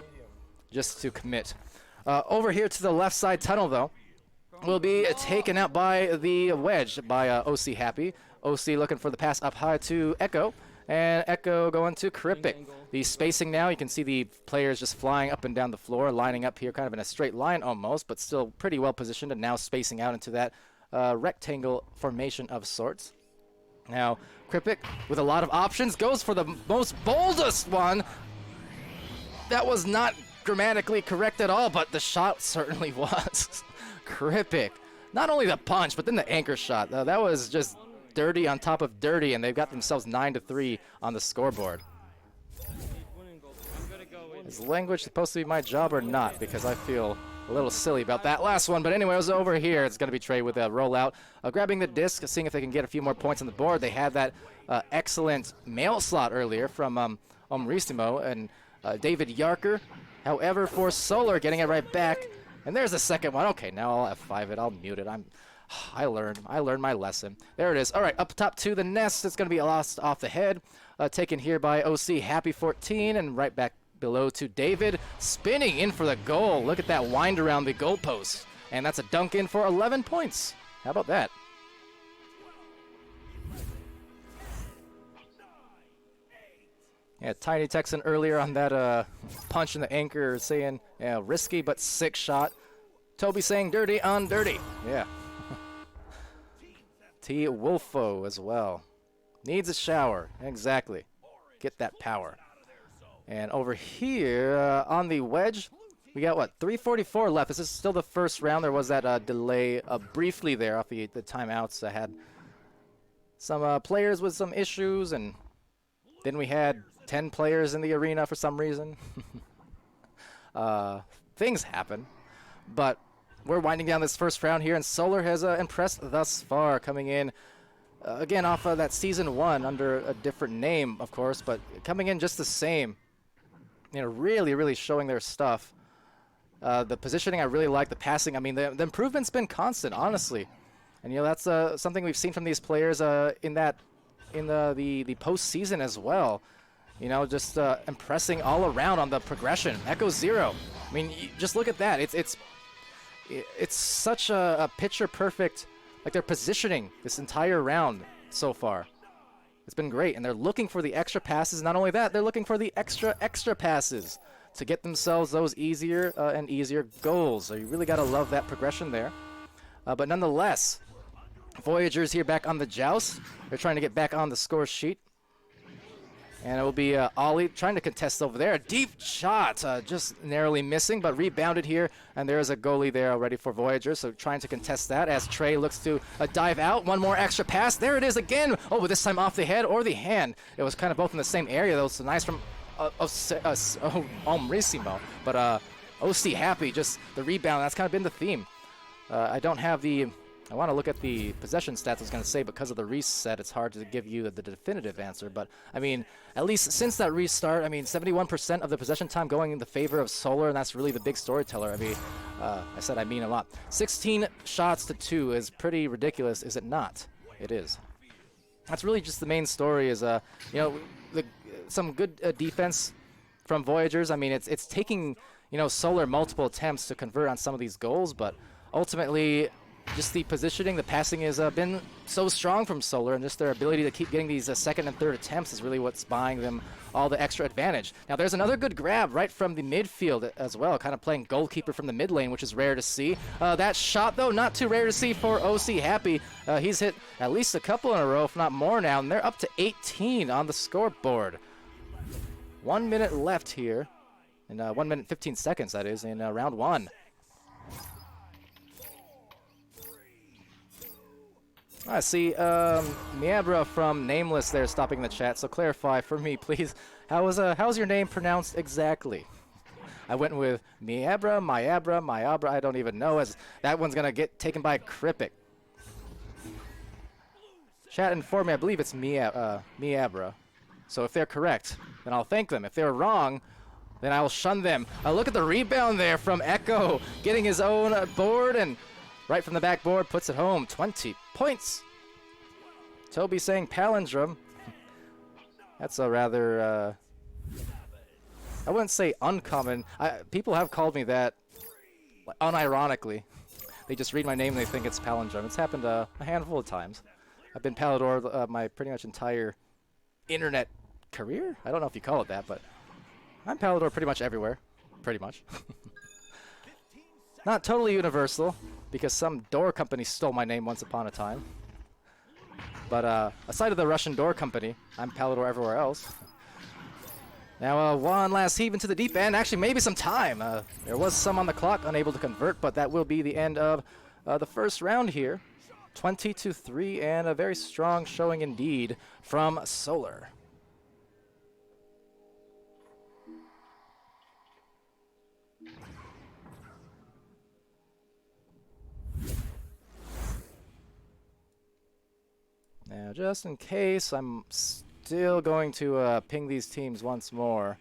just to commit. Over here to the left side tunnel, though, will be taken out by the wedge by OC Happy. OC looking for the pass up high to Echo, and Echo going to Kripik. The spacing now, you can see the players just flying up and down the floor, lining up here kind of in a straight line almost, but still pretty well positioned and now spacing out into that rectangle formation of sorts. Now, Kripik, with a lot of options, goes for the most boldest one. That was not grammatically correct at all, but the shot certainly was. Kripik, not only the punch, but then the anchor shot. That was just dirty on top of dirty, and they've got themselves 9-3 on the scoreboard. Is language supposed to be my job or not? Because I feel a little silly about that last one. But anyway, it was over here. It's going to be Trey with a rollout. Grabbing the disc, seeing if they can get a few more points on the board. They had that excellent mail slot earlier from Amrissimo and David Yarker. However, for Solar, getting it right back. And there's the second one. Okay, now I'll F5 it. I'll mute it. I learned my lesson. There it is. All right, up top to the nest. It's going to be lost off the head. Taken here by OC Happy 14 and right back below to David, spinning in for the goal. Look at that wind around the goalpost. And that's a dunk in for 11 points. How about that? Yeah, Tiny Texan earlier on that punch in the anchor saying, yeah, risky but sick shot. Toby saying dirty on dirty. Yeah. T. Wolfo as well. Needs a shower. Exactly. Get that power. And over here on the wedge, we got, what, 3:44 left. This is still the first round. There was that delay briefly there off the timeouts. I had some players with some issues, and then we had 10 players in the arena for some reason. Things happen. But we're winding down this first round here, and Solar has impressed thus far, coming in again off of that Season 1 under a different name, of course, but coming in just the same. You know, really, really showing their stuff. The positioning I really like. The passing, I mean, the improvement's been constant, honestly. And, you know, that's something we've seen from these players in the postseason as well. You know, just impressing all around on the progression. Echo Zero. I mean, just look at that. It's such a picture-perfect, like they're positioning this entire round so far. It's been great, and they're looking for the extra passes. Not only that, they're looking for the extra passes to get themselves those easier and easier goals. So you really got to love that progression there. But nonetheless, Voyagers here back on the joust. They're trying to get back on the score sheet. And it will be Ollie trying to contest over there. Deep shot, just narrowly missing, but rebounded here. And there is a goalie there already for Voyagers, so trying to contest that as Trey looks to dive out. One more extra pass. There it is again. Oh, but this time off the head or the hand. It was kind of both in the same area, though, so nice from Omrissimo. But OC happy, just the rebound. That's kind of been the theme. I don't have the... I want to look at the possession stats. I was going to say because of the reset, it's hard to give you the definitive answer. But, I mean, at least since that restart, I mean, 71% of the possession time going in the favor of Solar, and that's really the big storyteller. I mean, I said I mean a lot. 16 shots to 2 is pretty ridiculous, is it not? It is. That's really just the main story is, you know, some good defense from Voyagers. I mean, it's taking, you know, Solar multiple attempts to convert on some of these goals, but ultimately... just the positioning, the passing has been so strong from Solar, and just their ability to keep getting these second and third attempts is really what's buying them all the extra advantage. Now, there's another good grab right from the midfield as well, kind of playing goalkeeper from the mid lane, which is rare to see. That shot, though, not too rare to see for OC Happy. He's hit at least a couple in a row, if not more now, and they're up to 18 on the scoreboard. 1 minute left here, and 1 minute 15 seconds, that is, in round one. I see Miabra from Nameless there stopping the chat, so clarify for me, please. How's your name pronounced exactly? I went with Miabra, Myabra, I don't even know, as that one's going to get taken by Kripic. Chat informed me, I believe it's Miabra. So if they're correct, then I'll thank them. If they're wrong, then I will shun them. Look at the rebound there from Echo, getting his own board, and right from the backboard puts it home. 20 points. Toby saying palindrome. That's a rather, I wouldn't say uncommon. People have called me that unironically. They just read my name and they think it's palindrome. It's happened a handful of times. I've been Palidore my pretty much entire internet career? I don't know if you call it that, but I'm Palidore pretty much everywhere. Pretty much. Not totally universal, because some door company stole my name once upon a time. But aside of the Russian door company, I'm Palidore everywhere else. Now one last heave into the deep end. Actually, maybe some time. There was some on the clock, unable to convert, but that will be the end of the first round here. 20-3, and a very strong showing indeed from Solar. Now, just in case, I'm still going to ping these teams once more.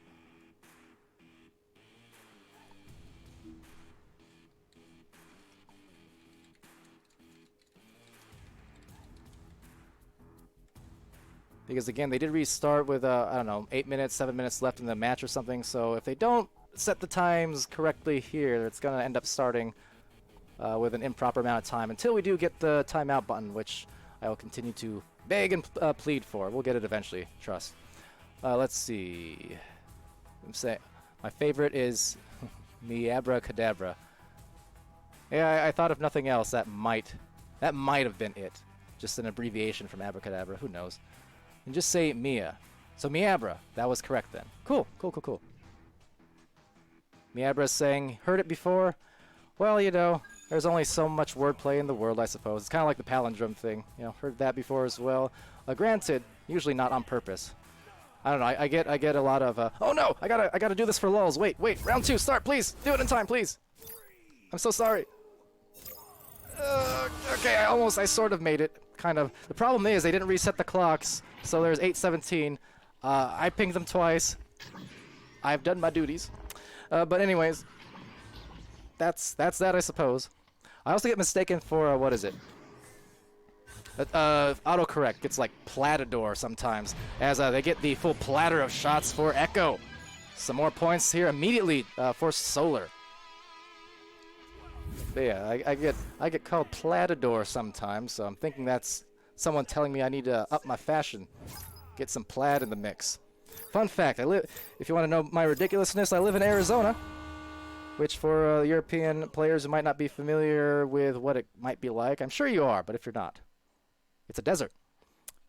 Because, again, they did restart with, I don't know, 8 minutes, 7 minutes left in the match or something. So if they don't set the times correctly here, it's going to end up starting with an improper amount of time until we do get the timeout button, which I will continue to beg and plead for. We'll get it eventually, trust. Let's see. I'm saying my favorite is Miabra Cadabra. Yeah, I thought of nothing else. That might have been it. Just an abbreviation from Abracadabra. Who knows? And just say Mia. So Miabra. That was correct then. Cool. Miabra saying, heard it before? Well, you know, there's only so much wordplay in the world, I suppose. It's kind of like the palindrome thing. You know, heard that before as well. Granted, usually not on purpose. I don't know. I get a lot of. Oh no! I gotta do this for lulz. Wait. Round 2, start, please. Do it in time, please. I'm so sorry. Okay, I sort of made it. Kind of. The problem is they didn't reset the clocks, so there's 8:17. I pinged them twice. I've done my duties. But anyways, that's that, I suppose. I also get mistaken for what is it? Autocorrect gets like Palidore sometimes, as they get the full platter of shots for Echo. Some more points here immediately for Solar. But yeah, I get called Palidore sometimes, so I'm thinking that's someone telling me I need to up my fashion, get some plaid in the mix. Fun fact: if you want to know my ridiculousness, I live in Arizona. Which for European players who might not be familiar with what it might be like, I'm sure you are, but if you're not, It's a desert.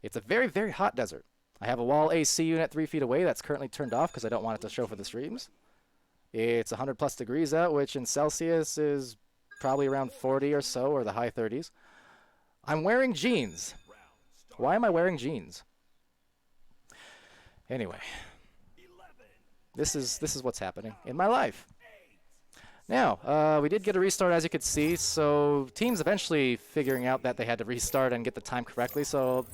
It's a very, very hot desert. I have a wall AC unit 3 feet away that's currently turned off because I don't want it to show for the streams. It's 100 plus degrees out, which in Celsius is probably around 40 or so, or the high 30s. I'm wearing jeans. Why am I wearing jeans? Anyway, this is what's happening in my life. Now, we did get a restart, as you could see, so teams eventually figuring out that they had to restart and get the time correctly, so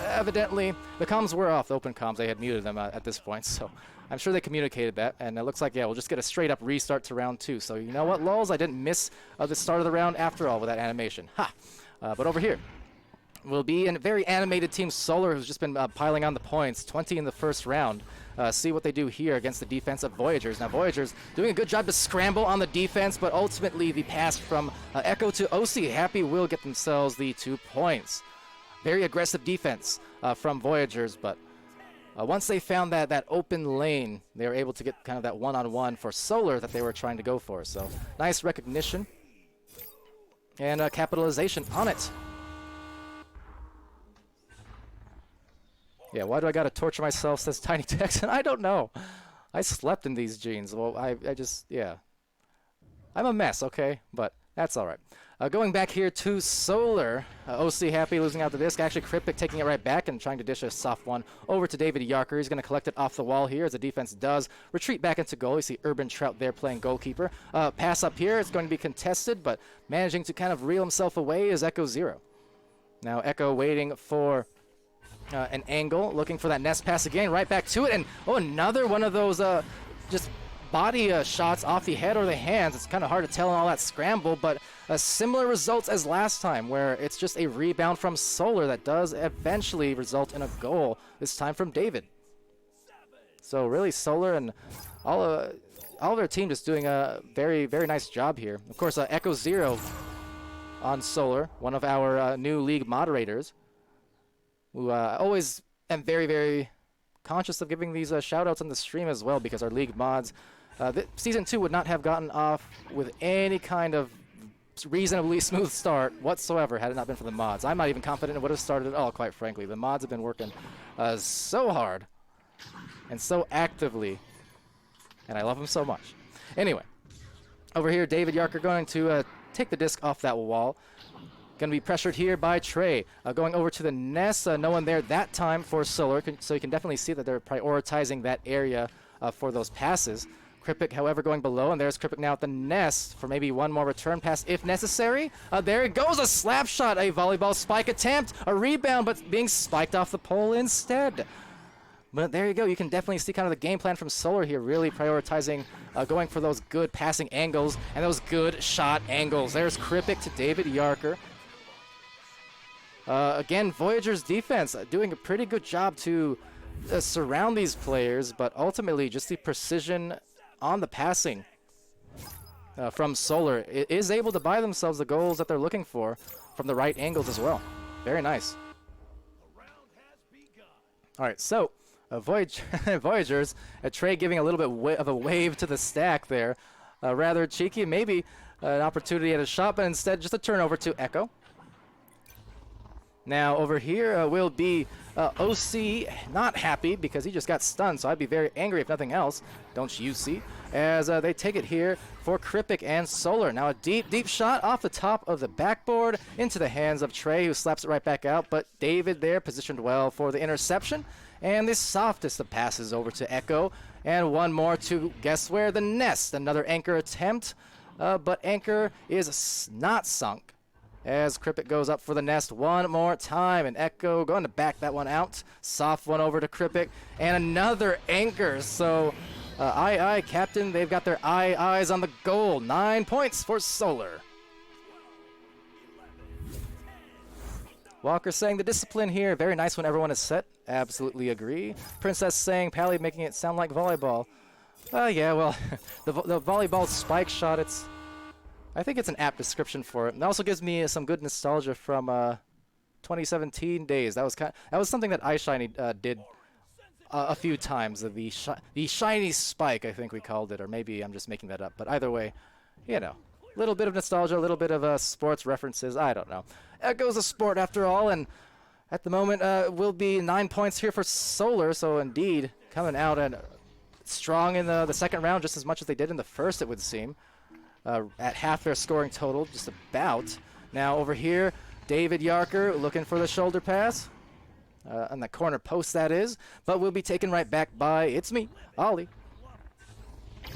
evidently the comms were off, the open comms. They had muted them at this point, so I'm sure they communicated that, and it looks like, yeah, we'll just get a straight-up restart to round 2. So you know what, lulz, I didn't miss the start of the round after all with that animation. Ha! But over here will be a very animated team, Solar, who's just been piling on the points, 20 in the first round. See what they do here against the defense of Voyagers. Now, Voyagers doing a good job to scramble on the defense, but ultimately the pass from Echo to OC Happy will get themselves the 2 points. Very aggressive defense from Voyagers, but once they found that open lane, they were able to get kind of that one-on-one for Solar that they were trying to go for. So, nice recognition and capitalization on it. Yeah, why do I gotta torture myself, says Tiny Texan? I don't know. I slept in these jeans. Well, I just, yeah. I'm a mess, okay? But that's alright. Going back here to Solar. OC Happy losing out the disc. Actually, Cryptic taking it right back and trying to dish a soft one over to David Yarker. He's going to collect it off the wall here as the defense does retreat back into goal. You see Urban Trout there playing goalkeeper. Pass up here. It's going to be contested, but managing to kind of reel himself away is Echo Zero. Now Echo waiting for an angle, looking for that nest pass again, right back to it, and another one of those just body shots off the head or the hands. It's kind of hard to tell in all that scramble, but similar results as last time, where it's just a rebound from Solar that does eventually result in a goal, this time from David. So really, Solar and all of their team just doing a very, very nice job here. Of course, Echo Zero on Solar, one of our new league moderators, who always am very, very conscious of giving these shout-outs on the stream as well, because our league mods, Season 2 would not have gotten off with any kind of reasonably smooth start whatsoever had it not been for the mods. I'm not even confident it would have started at all, quite frankly. The mods have been working so hard and so actively, and I love them so much. Anyway, over here, David Yarker going to take the disc off that wall. Going to be pressured here by Trey. Going over to the nest. No one there that time for Solar, so you can definitely see that they're prioritizing that area for those passes. Cryptic, however, going below, and there's Cryptic now at the nest for maybe one more return pass if necessary. There it goes, a slap shot, a volleyball spike attempt, a rebound, but being spiked off the pole instead. But there you go. You can definitely see kind of the game plan from Solar here, really prioritizing going for those good passing angles and those good shot angles. There's Cryptic to David Yarker. Again, Voyager's defense doing a pretty good job to surround these players, but ultimately just the precision on the passing from Solar is able to buy themselves the goals that they're looking for from the right angles as well. Very nice. All right, so Voyagers, Trey giving a little bit of a wave to the stack there. Rather cheeky, maybe an opportunity at a shot, but instead just a turnover to Echo. Now over here will be OC, not happy because he just got stunned, so I'd be very angry if nothing else, don't you see? As they take it here for Cryptic and Solar. Now a deep shot off the top of the backboard into the hands of Trey, who slaps it right back out, but David there positioned well for the interception. And the softest of passes over to Echo, and one more to, guess where, the nest. Another anchor attempt, but anchor is not sunk. As Cryptic goes up for the nest one more time, and Echo going to back that one out. Soft one over to Cryptic, and another anchor. So, aye, Captain, they've got their eyes on the goal. 9 points for Solar. Walker saying the discipline here, very nice when everyone is set. Absolutely agree. Princess saying Pally making it sound like volleyball. Yeah, well, the volleyball spike shot, I think it's an apt description for it. And it also gives me some good nostalgia from 2017 days. That was something that iShiny did a few times. The shiny spike, I think we called it, or maybe I'm just making that up. But either way, you know, a little bit of nostalgia, a little bit of sports references. I don't know. Echo's a sport after all, and at the moment will be 9 points here for Solar. So indeed, coming out and strong in the second round, just as much as they did in the first, it would seem. At half their scoring total, just about. Now over here, David Yarker looking for the shoulder pass. On the corner post, that is. But we'll be taken right back by, it's me, Ollie.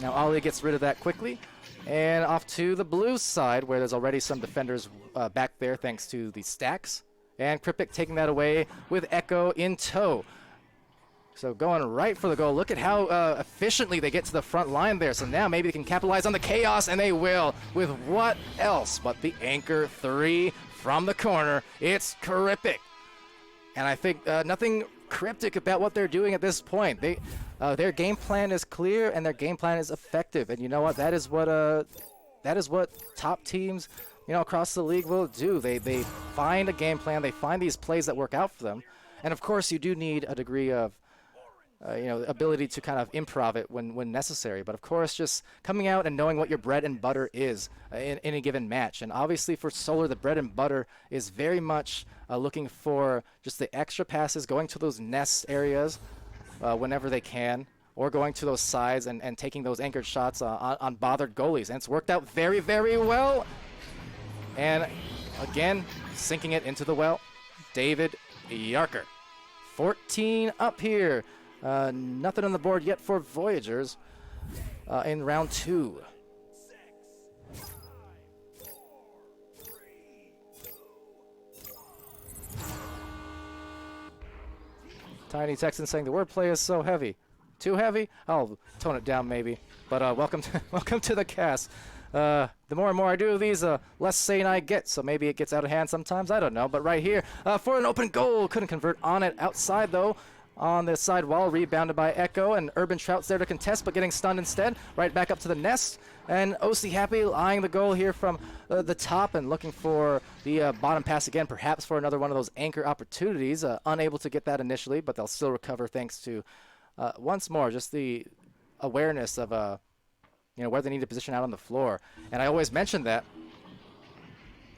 Now Ollie gets rid of that quickly. And off to the blue side, where there's already some defenders back there thanks to the stacks. And Kripik taking that away with Echo in tow. So going right for the goal. Look at how efficiently they get to the front line there. So now maybe they can capitalize on the chaos, and they will. With what else but the anchor 3 from the corner. It's Kripik. And I think nothing cryptic about what they're doing at this point. Their game plan is clear, and their game plan is effective. And you know what? That is what top teams, across the league will do. They find a game plan. They find these plays that work out for them. And of course, you do need a degree of ability to kind of improv it when necessary. But of course, just coming out and knowing what your bread and butter is in a given match. And obviously for Solar, the bread and butter is very much looking for just the extra passes, going to those nest areas whenever they can, or going to those sides and taking those anchored shots on bothered goalies. And it's worked out very, very well. And again, sinking it into the well, David Yarker. 14 up here. Nothing on the board yet for Voyagers in round 2. Tiny Texan saying the wordplay is so heavy. Too heavy? I'll tone it down maybe. But welcome to the cast. The more and more I do of these, less sane I get. So maybe it gets out of hand sometimes. I don't know. But right here, for an open goal. Couldn't convert on it. Outside, though. On the side wall, rebounded by Echo, and Urban Trout's there to contest, but getting stunned instead. Right back up to the nest, and OC Happy eyeing the goal here from the top and looking for the bottom pass again, perhaps for another one of those anchor opportunities. Unable to get that initially, but they'll still recover thanks to, once more, just the awareness of where they need to position out on the floor. And I always mention that,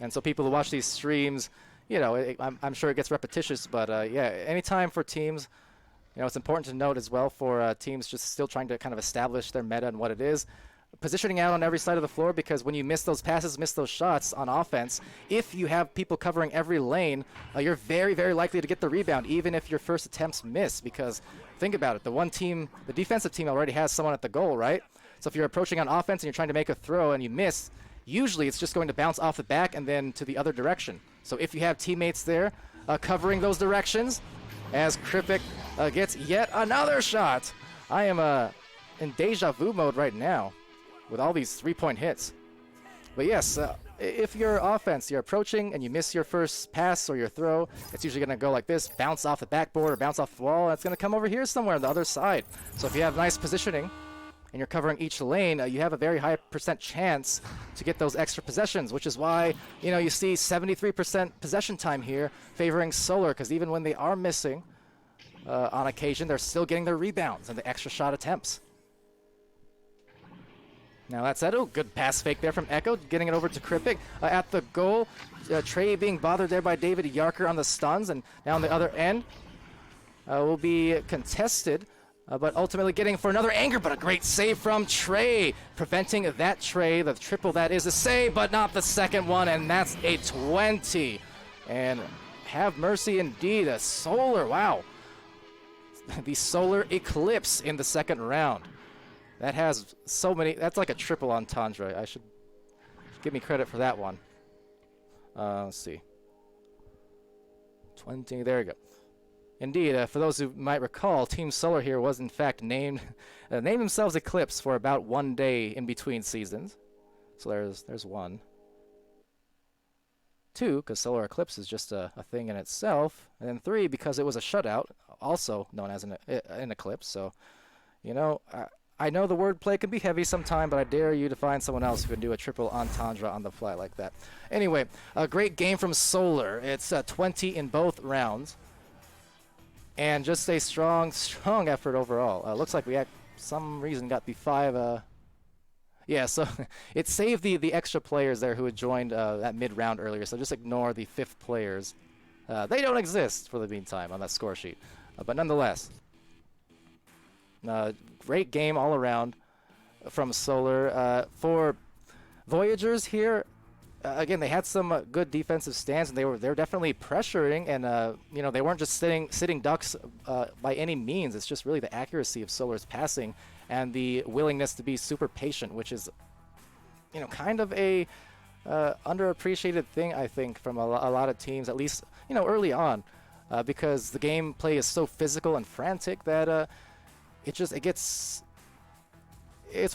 and so people who watch these streams, I'm sure it gets repetitious, but yeah, anytime for teams. It's important to note as well for teams just still trying to kind of establish their meta and what it is. Positioning out on every side of the floor, because when you miss those passes, miss those shots on offense, if you have people covering every lane, you're very, very likely to get the rebound, even if your first attempts miss. Because think about it, the defensive team already has someone at the goal, right? So if you're approaching on offense and you're trying to make a throw and you miss, usually it's just going to bounce off the back and then to the other direction. So if you have teammates there covering those directions, as Kripik gets yet another shot. I am in deja vu mode right now with all these 3-point hits. But yes, if you're offense, you're approaching and you miss your first pass or your throw, it's usually going to go like this, bounce off the backboard or bounce off the wall, and it's going to come over here somewhere on the other side. So if you have nice positioning and you're covering each lane, you have a very high % chance to get those extra possessions, which is why, you see 73% possession time here favoring Solar, because even when they are missing on occasion, they're still getting their rebounds and the extra shot attempts. Now that's Edo. Good pass fake there from Echo, getting it over to Kripik at the goal. Trey being bothered there by David Yarker on the stuns, and now on the other end will be contested. But ultimately getting for another anchor, but a great save from Trey. Preventing that Trey, the triple that is a save, but not the second one, and that's a 20. And have mercy indeed, a Solar, wow. The Solar Eclipse in the second round. That has so many, that's like a triple entendre. I should give me credit for that one. Let's see. 20, there we go. Indeed, for those who might recall, Team Solar here was in fact named themselves Eclipse for about 1 day in between seasons. So there's 1. 2, because Solar Eclipse is just a thing in itself. And then 3, because it was a shutout, also known as an Eclipse. So, I know the wordplay can be heavy sometime, but I dare you to find someone else who can do a triple entendre on the fly like that. Anyway, a great game from Solar. It's 20 in both rounds. And just a strong effort overall. Looks like we had some reason got the 5. Yeah, so it saved the extra players there who had joined that mid-round earlier. So just ignore the 5th players They don't exist for the meantime on that score sheet. But nonetheless, great game all around from Solar. For Voyagers here, again, they had some good defensive stands, and they were definitely pressuring, and you know, they weren't just sitting ducks by any means. It's just really the accuracy of Solar's passing and the willingness to be super patient, which is, you know, kind of a underappreciated thing, I think, from a lot of teams, at least, you know, early on, because the gameplay is so physical and frantic that it's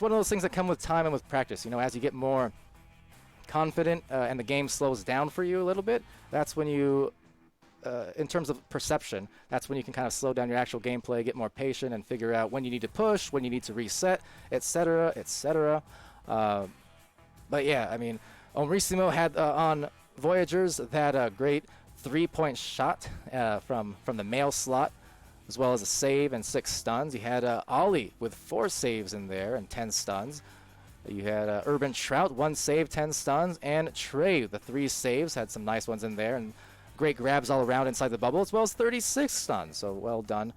one of those things that come with time and with practice. You know, as you get more confident and the game slows down for you a little bit, that's when you, in terms of perception, that's when you can kind of slow down your actual gameplay, get more patient, and figure out when you need to push, when you need to reset, etc., etc. But yeah, I mean, Omrissimo had on Voyagers that great 3-point shot from the male slot, as well as a save and 6 stuns. You had Ollie with 4 saves in there and 10 stuns. You had Urban Trout, 1 save, 10 stuns, and Trey, the 3 saves, had some nice ones in there, and great grabs all around inside the bubble, as well as 36 stuns, so well done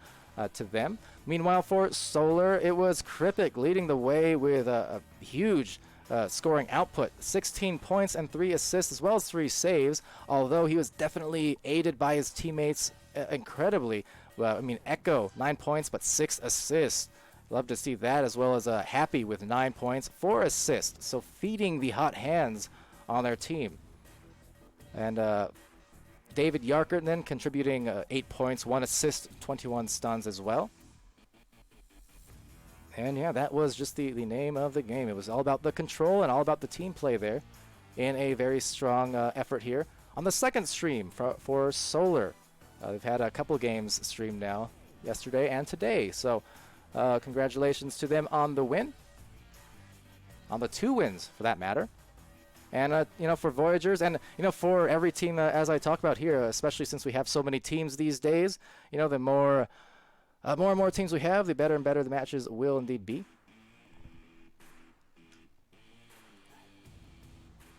to them. Meanwhile, for Solar, it was Kripik leading the way with a huge scoring output, 16 points and 3 assists, as well as 3 saves, although he was definitely aided by his teammates incredibly. I mean, Echo, 9 points, but 6 assists. Love to see that, as well as Happy with 9 points, 4 assists. So feeding the hot hands on their team. And David Yarkert then contributing 8 points, 1 assist, 21 stuns as well. And yeah, that was just the name of the game. It was all about the control and all about the team play there in a very strong effort here. On the second stream for Solar, they've had a couple games streamed now, yesterday and today. So congratulations to them on the win. On the 2 wins, for that matter. And, you know, for Voyagers, and, you know, for every team, as I talk about here, especially since we have so many teams these days, you know, the more and more teams we have, the better and better the matches will indeed be.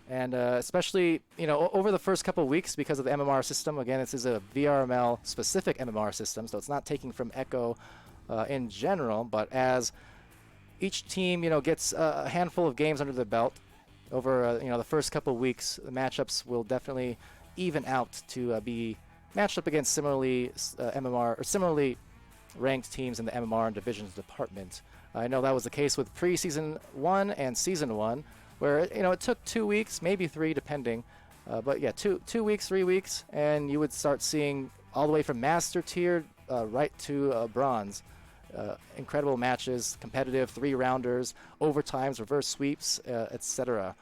And especially, you know, over the first couple of weeks, because of the MMR system, again, this is a VRML specific MMR system, so it's not taking from Echo in general, but as each team, you know, gets a handful of games under the belt over, you know, the first couple of weeks, the matchups will definitely even out to be matched up against similarly MMR or similarly ranked teams in the MMR and divisions department. I know that was the case with pre-season 1 and season 1, where, you know, it took 2 weeks, maybe 3, depending. But yeah, 2 weeks, 3 weeks, and you would start seeing all the way from master tier right to bronze. Incredible matches, competitive 3-rounders, overtimes, reverse sweeps, etc.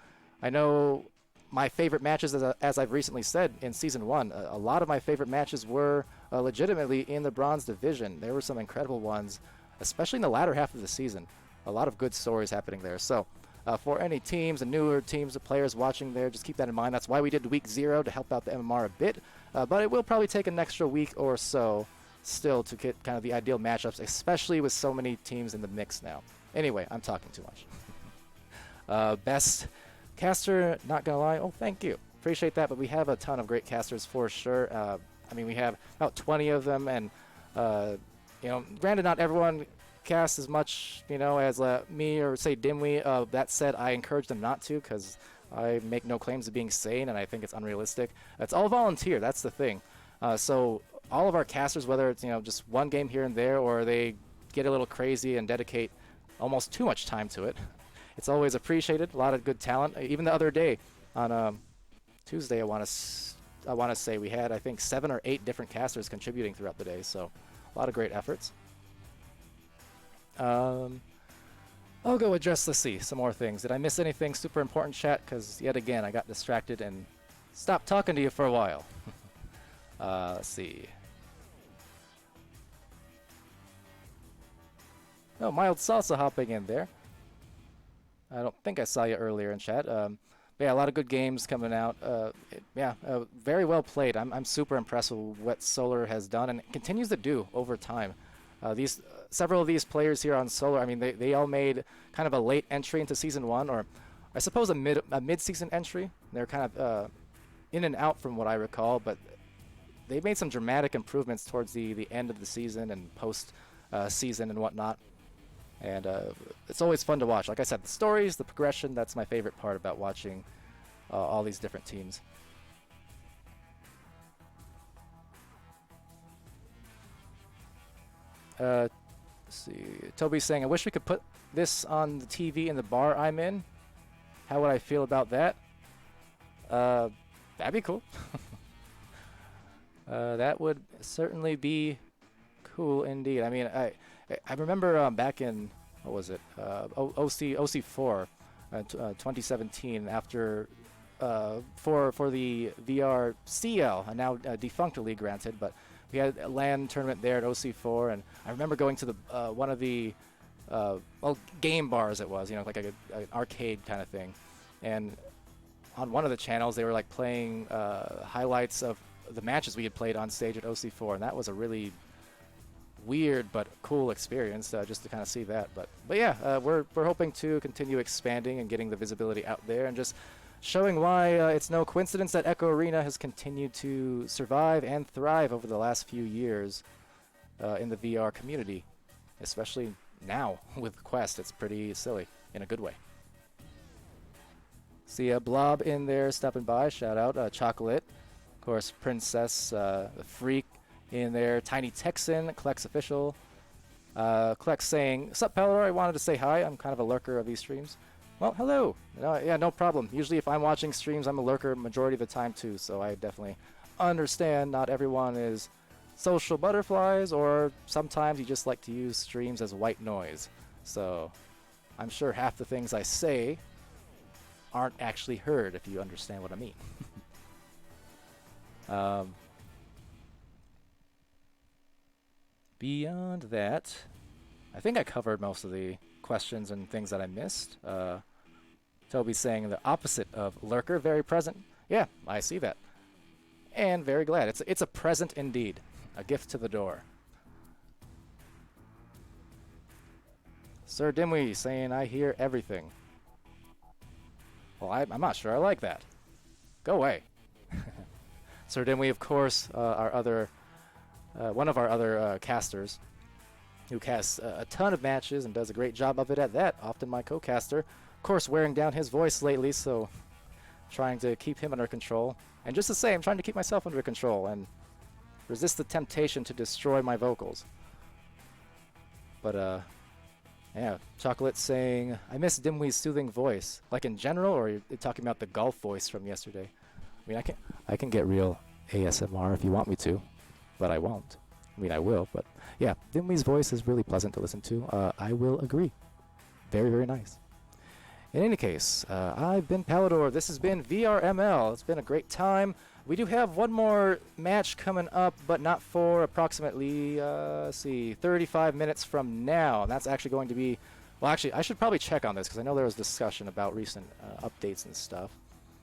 I know my favorite matches, as I've recently said in season 1, a lot of my favorite matches were legitimately in the bronze division. There were some incredible ones, especially in the latter half of the season. A lot of good stories happening there. So for any teams and newer teams of players watching there, just keep that in mind. That's why we did week 0 to help out the MMR a bit, but it will probably take an extra week or so still to get kind of the ideal matchups, especially with so many teams in the mix now. Anyway, I'm talking too much. Best caster, not gonna lie, oh, thank you. Appreciate that, but we have a ton of great casters for sure. I mean, we have about 20 of them, and, you know, granted, not everyone casts as much, you know, as me or, say, Dimwee. That said, I encourage them not to, because I make no claims of being sane, and I think it's unrealistic. It's all volunteer, that's the thing. So all of our casters, whether it's, you know, just one game here and there, or they get a little crazy and dedicate almost too much time to it, it's always appreciated. A lot of good talent. Even the other day on Tuesday, I want to say we had, I think, 7 or 8 different casters contributing throughout the day. So a lot of great efforts. I'll go address, let's see, some more things. Did I miss anything super important, chat? Because yet again, I got distracted and stopped talking to you for a while. Let's see. Oh, Mild Salsa hopping in there. I don't think I saw you earlier in chat. But yeah, a lot of good games coming out. Very well played. I'm super impressed with what Solar has done and continues to do over time. Several of these players here on Solar, I mean, they all made kind of a late entry into Season 1, or I suppose a mid-season entry. They're kind of in and out from what I recall, but they made some dramatic improvements towards the end of the season and post season and whatnot. And it's always fun to watch. Like I said, the stories, the progression, that's my favorite part about watching all these different teams. Let's see. Toby's saying, I wish we could put this on the TV in the bar I'm in. How would I feel about that? That'd be cool. That would certainly be cool indeed. I mean, I remember back in, what was it, OC4, 2017, after for the VRCL, a now defunct league, granted, but we had a LAN tournament there at OC4, and I remember going to the one of the game bars. It was, like an arcade kind of thing, and on one of the channels they were like playing highlights of the matches we had played on stage at OC4, and that was a really weird but cool experience just to kind of see that. But yeah, we're hoping to continue expanding and getting the visibility out there, and just showing why it's no coincidence that Echo Arena has continued to survive and thrive over the last few years in the VR community, especially now with Quest. It's pretty silly in a good way. See a Blob in there stopping by. Shout out Chocolate, of course, Princess, the Freak in there, Tiny Texan, Klex Official. Klex saying, "Sup, Palidore? I wanted to say hi. I'm kind of a lurker of these streams." Well, hello. Yeah, no problem. Usually if I'm watching streams, I'm a lurker majority of the time too, so I definitely understand not everyone is social butterflies, or sometimes you just like to use streams as white noise. So I'm sure half the things I say aren't actually heard, if you understand what I mean. Beyond that, I think I covered most of the questions and things that I missed. Toby's saying the opposite of lurker, very present. Yeah, I see that. And very glad. It's a present indeed. A gift to the door. Sir Dimwee saying, I hear everything. Well, I'm not sure I like that. Go away. Sir Dimwee, of course, one of our other casters, who casts a ton of matches and does a great job of it at that, often my co-caster. Of course, wearing down his voice lately, so trying to keep him under control. And just the same, trying to keep myself under control and resist the temptation to destroy my vocals. But, yeah, Chocolate saying, I miss Dimwee's soothing voice. Like in general, or you're talking about the golf voice from yesterday? I mean, I can get real ASMR if you want me to, but I won't. I mean, I will, but yeah, Dimwee's voice is really pleasant to listen to. I will agree. Very, very nice. In any case, I've been Palidore. This has been VRML. It's been a great time. We do have one more match coming up, but not for approximately, 35 minutes from now. And that's actually going to be, well, actually, I should probably check on this because I know there was discussion about recent updates and stuff.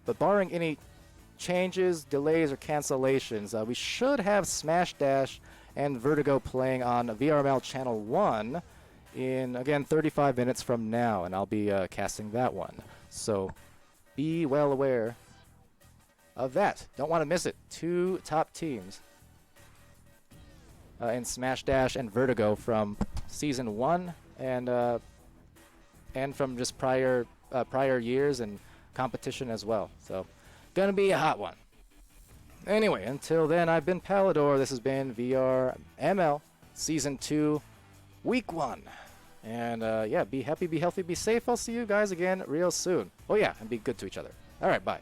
But barring any changes, delays, or cancellations, we should have Smash Dash and Vertigo playing on VRML Channel 1 in, again, 35 minutes from now, and I'll be casting that one. So be well aware of that. Don't want to miss it. Two top teams in Smash Dash and Vertigo from Season 1 and from just prior years and competition as well. So gonna be a hot one. Anyway, until then, I've been Palidore. This has been VRML Season 2, Week 1. And, yeah, be happy, be healthy, be safe. I'll see you guys again real soon. Oh, yeah, and be good to each other. All right, bye.